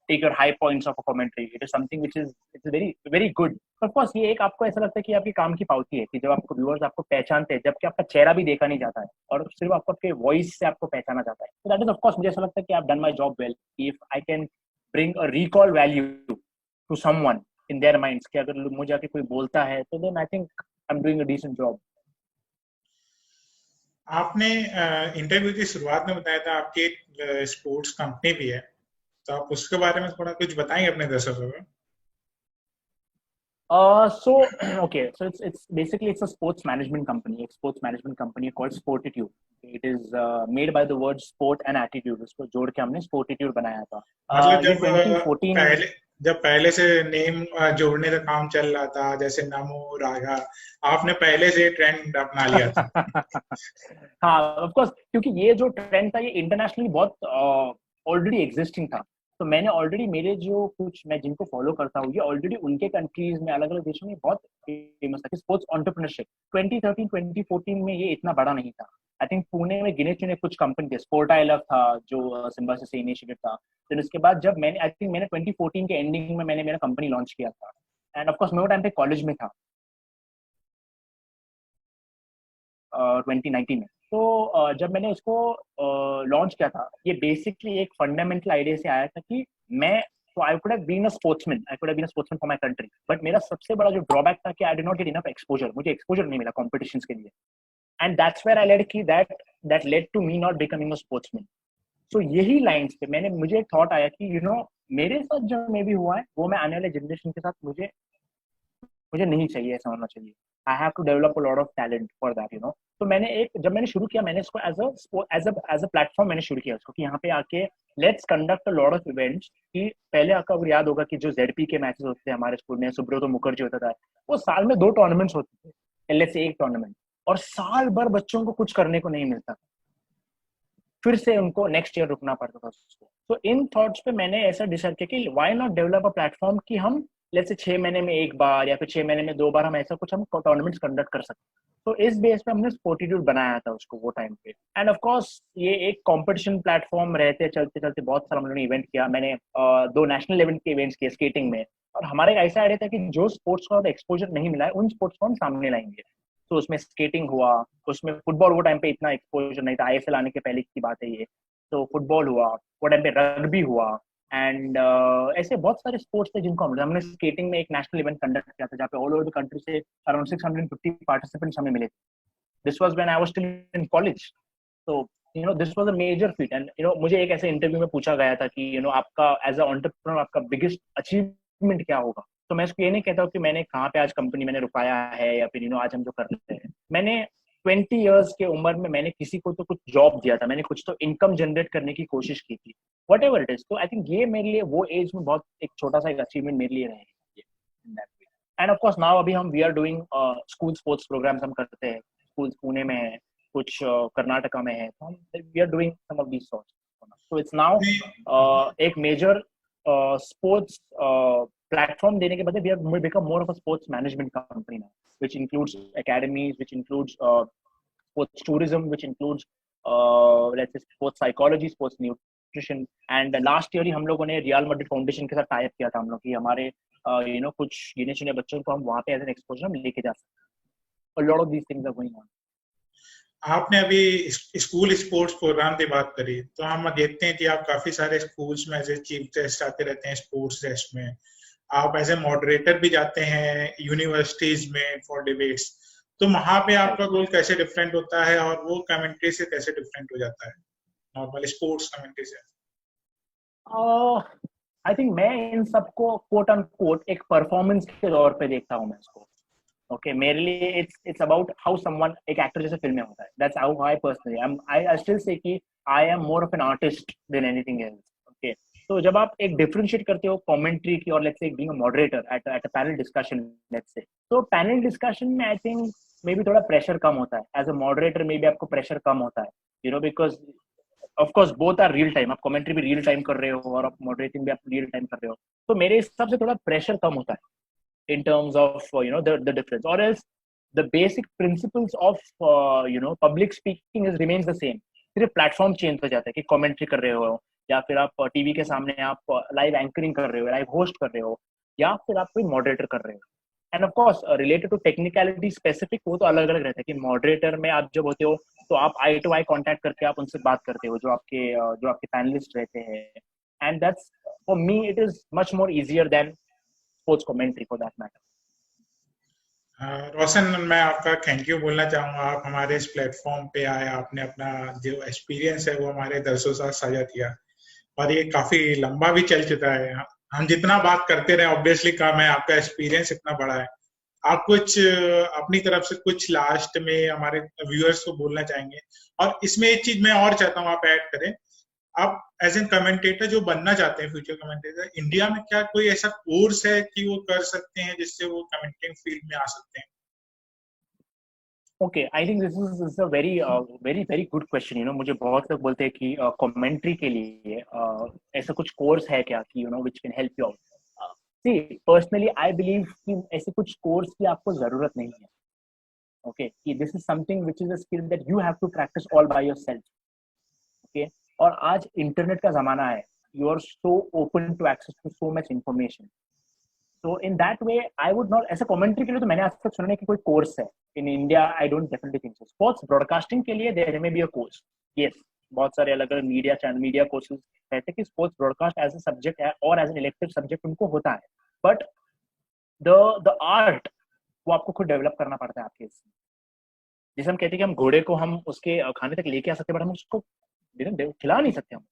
take your high points of a commentary, it is something which is it's very very good. Of course, ये एक आपको ऐसा लगता है कि आपके काम की पावती है कि जब आपको व्यूअर्स आपको पहचानते हैं, जबकि आपका चेहरा भी देखा नहीं जाता है और सिर्फ आपको आपके वॉइस से आपको पहचाना जाता है। So that is of course मुझे ऐसा लगता है कि I've done my job well. If I can bring a recall value to someone in their minds कि अगर मुझे आके कोई बोलता है तो then I think I'm doing a decent job. आपने इंटरव्यू की शुरुआत में बताया था आपकी एक स्पोर्ट्स कंपनी भी है, तो आप उसके बारे में थोड़ा कुछ बताएंगे अपने दर्शकों को? So okay, so it's basically it's a sports management company called Sportitude. It is made by the word sport and attitude. उसको जोड़ के हमने Sportitude बनाया था। मतलब जब पहले से नेम जोड़ने का काम चल रहा था, जैसे नमो रागा, आपने पहले से ट्रेंड अपना लिया था। हाँ, ऑफ कोर्स, क्योंकि ये जो ट्रेंड था ये इंटरनेशनली बहुत ऑलरेडी एग्जिस्टिंग था। तो मैंने ऑलरेडी मेरे जो कुछ मैं जिनको फॉलो करता हूँ ये ऑलरेडी उनके कंट्रीज में अलग अलग देशों में बहुत फेमस था कि स्पोर्ट्स एंटरप्रेन्योरशिप 2013 2014 में ये इतना बड़ा नहीं था। आई थिंक पुणे में गिने चुने कुछ कंपनी थे, स्पोर्ट आई लव था जो सिम्बा से इनिशिएटिव था। फिर उसके बाद जब मैंने आई थिंक मैंने 2014 के एंडिंग में मैंने मेरा कंपनी लॉन्च किया था, एंड ऑफ कोर्स मैं वो टाइम पे कॉलेज में था 2019 में। तो जब मैंने उसको लॉन्च किया था ये बेसिकली एक फंडामेंटल आइडिया से आया था कि मैं I could have been a sportsman for my country, but मेरा सबसे बड़ा जो ड्रॉबैक था कि I did not get enough exposure, मुझे एक्सपोजर नहीं मिला कॉम्पिटिशन्स के लिए, and that's where I led की that led to me not becoming a sportsman. So यही लाइंस पे मुझे एक थॉट आया कि मेरे साथ जो मे भी हुआ है वो मैं आने वाले जनरेशन के साथ मुझे नहीं चाहिए, ऐसा होना चाहिए। I have to develop a lot of talent for that तो जब मैंने शुरू किया मैंने इसको एज अ प्लेटफॉर्म मैंने शुरू किया इसको कि यहाँ पे आके let's conduct a lot of events. कि पहले आपको याद होगा कि जो जेडपी के मैचेस होते थे हमारे स्कूल में, सुब्रतो मुखर्जी होता था, वो साल में 2 टूर्नामेंट्स होते थे, एलएसए एक टूर्नामेंट, और साल भर बच्चों को कुछ करने को नहीं मिलता, फिर से उनको नेक्स्ट ईयर रुकना पड़ता था उसको। तो इन थॉट्स पे मैंने ऐसा डिसाइड किया कि why not develop a platform कि हम लेट्स से 6 महीने में एक बार या फिर 6 महीने में 2 बार हम ऐसा कुछ हम टूर्नामेंट्स कंडक्ट कर सकते। तो इस बेस पे हमने स्पोर्टिट्यूड बनाया था उसको वो टाइम पे, एंड ऑफ कोर्स ये एक कंपटीशन प्लेटफॉर्म रहते चलते चलते बहुत सारा हम लोगों ने इवेंट किया। मैंने 2 नेशनल लेवल के इवेंट्स किए स्केटिंग में, और हमारा एक ऐसा आइडिया था कि जो स्पोर्ट्स को एक्सपोजर नहीं मिला है उन स्पोर्ट्स को हम सामने लाएंगे। तो उसमें स्केटिंग हुआ, उसमें फुटबॉल वो टाइम पे इतना एक्सपोजर नहीं था, आईएसएल आने के पहले की बात है ये। तो फुटबॉल हुआ वो टाइम पे, रग्बी हुआ, एंड ऐसे बहुत सारे स्पोर्ट्स थे जिनको हमने स्केटिंग में एक नेशनल इवेंट कंडक्ट किया था जहाँ पे ऑल ओवर द कंट्री से अराउंड 650 पार्टिसिपेंट्स हमें मिले थे। This was when I was still in college. तो this was a major feat, and मुझे एक ऐसे इंटरव्यू में पूछा गया था कि आपका एज अ एंटरप्रेन्योर आपका बिगेस्ट अचीवमेंट क्या होगा। तो मैं इसको ये नहीं कहता हूँ कि मैंने कहाँ पे आज कंपनी मैंने रुकाया है या फिर आज हम जो कर रहे हैं। मैंने 20 इयर्स के उम्र में मैंने किसी को तो कुछ जॉब दिया था, मैंने कुछ तो इनकम जनरेट करने की कोशिश की थी, वट एवर इट इज। तो आई थिंक ये मेरे लिए वो एज में बहुत एक छोटा सा एक अचीवमेंट मेरे लिए रहेगा। एंड ऑफ कोर्स नाउ अभी हम we are doing school sports programmes हम करते हैं, स्कूल पुणे में है, कुछ कर्नाटका में है, तो हम we are doing some of these sorts. So it's now एक मेजर स्पोर्ट्स प्लेटफॉर्म देने के बदले we are become more of a sports management company now, which includes academies, which includes sports tourism, which includes let's say sports psychology, sports nutrition. And last year ही हम लोगों ने real Madrid foundation के साथ tie up किया था हम लोग कि हमारे कुछ गिने चुने बच्चों को हम वहाँ पे एज एन एक्सपोजर हम लेके जा सकते हैं. A lot of these things are going on. आपने अभी स्कूल स्पोर्ट्स प्रोग्राम की बात करी, तो हम देखते हैं कि आप काफी सारे स्कूल्स में एज ए चीफ गेस्ट आते रहते हैं स्पोर्ट्स डेस्ट में. आप एज ए मॉडरेटर भी जाते हैं यूनिवर्सिटीज में फॉर डिबेट्स. तो वहां पे आपका रोल कैसे डिफरेंट होता है और वो कमेंट्री से कैसे डिफरेंट हो जाता है नॉर्मल स्पोर्ट्स कमेंट्री से? आई थिंक मैं इन सबको कोट अनकोट एक परफॉर्मेंस के तौर पे देखता हूँ मैं इसको. Okay, मेरे लिए it's about how someone एक एक्टर जैसे फिल्म में होता है. That's how I personally I still say कि I am more of an artist than anything else. Okay, तो जब आप एक डिफरेंशिएट करते हो कमेंट्री की और let's say being a moderator at a panel discussion let's say, तो पैनल डिस्कशन में I think मे बी थोड़ा प्रेशर कम होता है. As a moderator maybe आपको प्रेशर कम होता है, because of course both are real time. आप कमेंट्री भी रियल टाइम कर रहे हो और आप मॉडरेटिंग भी आप रियल टाइम कर रहे हो, तो मेरे हिसाब से थोड़ा प्रेशर कम होता है in terms of the difference. Or else the basic principles of public speaking remains the same. सिर्फ प्लेटफॉर्म चेंज हो जाता है कि कमेंट्री कर रहे हो या फिर आप टीवी के सामने आप लाइव एंकरिंग कर रहे हो, लाइव होस्ट कर रहे हो, या फिर आप कोई मॉडरेटर कर रहे हो. And of course related to technicality specific वो तो अलग अलग रहता है कि मॉडरेटर में आप जब होते हो तो आप आई टू आई कॉन्टेक्ट करके आप उनसे बात करते हो जो आपके पैनलिस्ट रहते हैं. And that's for me it is much more easier than sports commentary for that matter. Roshan, मैं आपका थैंक यू बोलना चाहूंगा. आप हमारे इस प्लेटफॉर्म पे आए, आपने अपना जो एक्सपीरियंस है वो हमारे दर्शकों के साथ साझा किया और ये काफी लंबा भी चल चुका है. हम जितना बात करते रहे ऑब्वियसली कम है, आपका एक्सपीरियंस इतना बड़ा है. आप कुछ अपनी तरफ से कुछ लास्ट में हमारे व्यूअर्स को बोलना चाहेंगे? और इसमें एक चीज मैं और चाहता हूँ आप ऐड करें. आप एज एन कमेंटेटर जो बनना चाहते हैं फ्यूचर कमेंटेटर, इंडिया में क्या कोई ऐसा कोर्स है कि वो कर सकते हैं जिससे वो कमेंटिंग फील्ड में आ सकते हैं? Okay, I think this is a very good question. मुझे बहुत लोग बोलते हैं कि कमेंट्री के लिए ऐसा कुछ कोर्स है क्या कि which can help you out. See, personally, I believe कि ऐसे कुछ कोर्स की आपको जरूरत नहीं है. Okay, कि this is something which is a skill that you have to practice all by yourself. Okay, और आज इंटरनेट का जमाना है. You are so open to access to so much information. So in that way, I would not, ऐसा commentary के लिए तो मैंने आज तक सुना नहीं कि कोई कोर्स है. In India, I don't definitely think so. Sports broadcasting के लिए there may be a course. Yes, बहुत सारे अलग अलग मीडिया चैनल मीडिया कोर्सेज रहते हैं कि sports broadcast as a subject है और एज एन इलेक्टिव सब्जेक्ट उनको होता है. बट द आर्ट वो आपको खुद डेवलप करना पड़ता है आपके इसमें. जैसे हम कहते हैं कि हम घोड़े को हम उसके खाने तक लेके आ सकते हैं, बट हम उसको खिला नहीं सकते, हम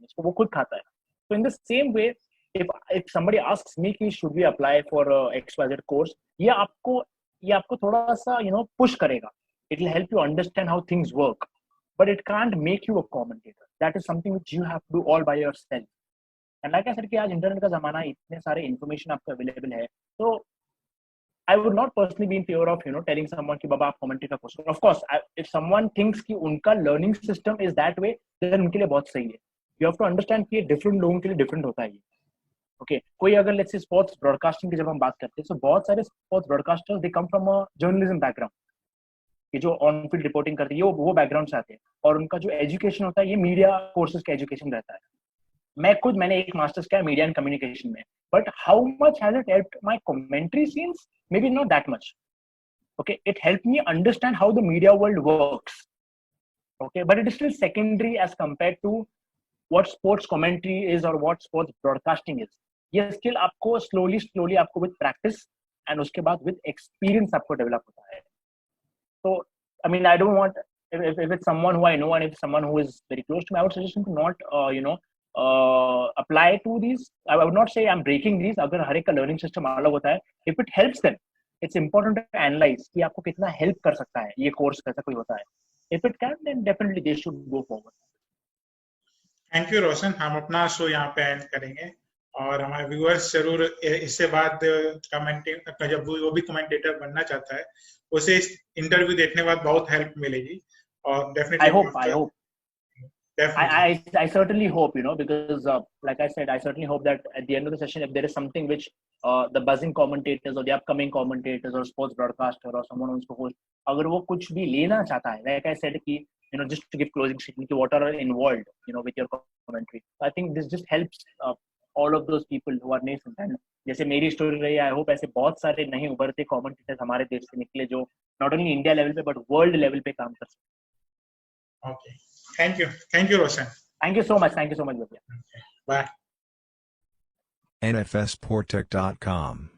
उसको वो खुद खाता है. So in the same way, if somebody asks me कि should we apply for XYZ course, ये आपको थोड़ा सा push करेगा. It will help you understand how things work, but it can't make you a commentator. That is something which you have to do all by yourself. And like I said कि आज internet का जमाना है, इतने सारे information आपको available है, तो I would not personally be in favor of telling someone कि बाबा आप commentary का course. Of course, if someone thinks कि उनका learning system is that way, then उनके लिए बहुत सही है. You have to understand कि different लोगों के लिए different होता है ये. Okay, कोई अगर let's say sports broadcasting की जब हम बात करते हैं, तो बहुत सारे sports broadcasters they come from a journalism background. कि जो ऑन फील्ड रिपोर्टिंग करते हैं वो बैकग्राउंड से आते हैं और उनका जो एजुकेशन होता है ये मीडिया कोर्सेज का एजुकेशन रहता है. मैंने एक मास्टर्स किया मीडिया एंड कम्युनिकेशन में, but how much has it helped my commentary scenes? Maybe not that much. Okay, it helped me understand how the media world works. Okay, but it is still secondary as compared to what sports commentary is और what sports broadcasting is. ये skill आपको slowly आपको with practice and उसके बाद with experience आपको develop होता है. So, I mean, I don't want, if it's someone who I know and if someone who is very close to me, I would suggest him to not, apply to these. I would not say I'm breaking these. अगर हर एक का learning system अलग होता है, if it helps them, it's important to analyze कि आपको कितना help कर सकता है ये course कैसा कोई होता है. If it can, then definitely they should go forward. Thank you Roshan. हम अपना शो यहाँ पे एंड करेंगे और हमारे व्यूअर्स जरूर इससे बाद कमेंटिंग जब वो भी कमेंटेटर बनना चाहता है उसे इस इंटरव्यू देखने के बाद बहुत हेल्प मिलेगी. और definitely I hope. definitely I certainly hope, because like I said, I certainly hope that at the end of the session, if there is something which the buzzing commentators or the upcoming commentators or sports broadcaster or someone wants to host, अगर वो कुछ भी लेना चाहता है, like I said, कि just to give closing statement, कि what are involved, with your commentary. I think this just helps all of those people who are nascent. And जैसे मेरी स्टोरी रही, आई होप ऐसे बहुत सारे नहीं उभरते कमेंटेटर्स हमारे देश से निकले जो नॉट ओनली इंडिया लेवल पे बट वर्ल्ड लेवल पे काम कर सकते. Okay. Thank you, Roshan. Thank you so much. Bhaiya. Okay. Bye. nfsporttech.com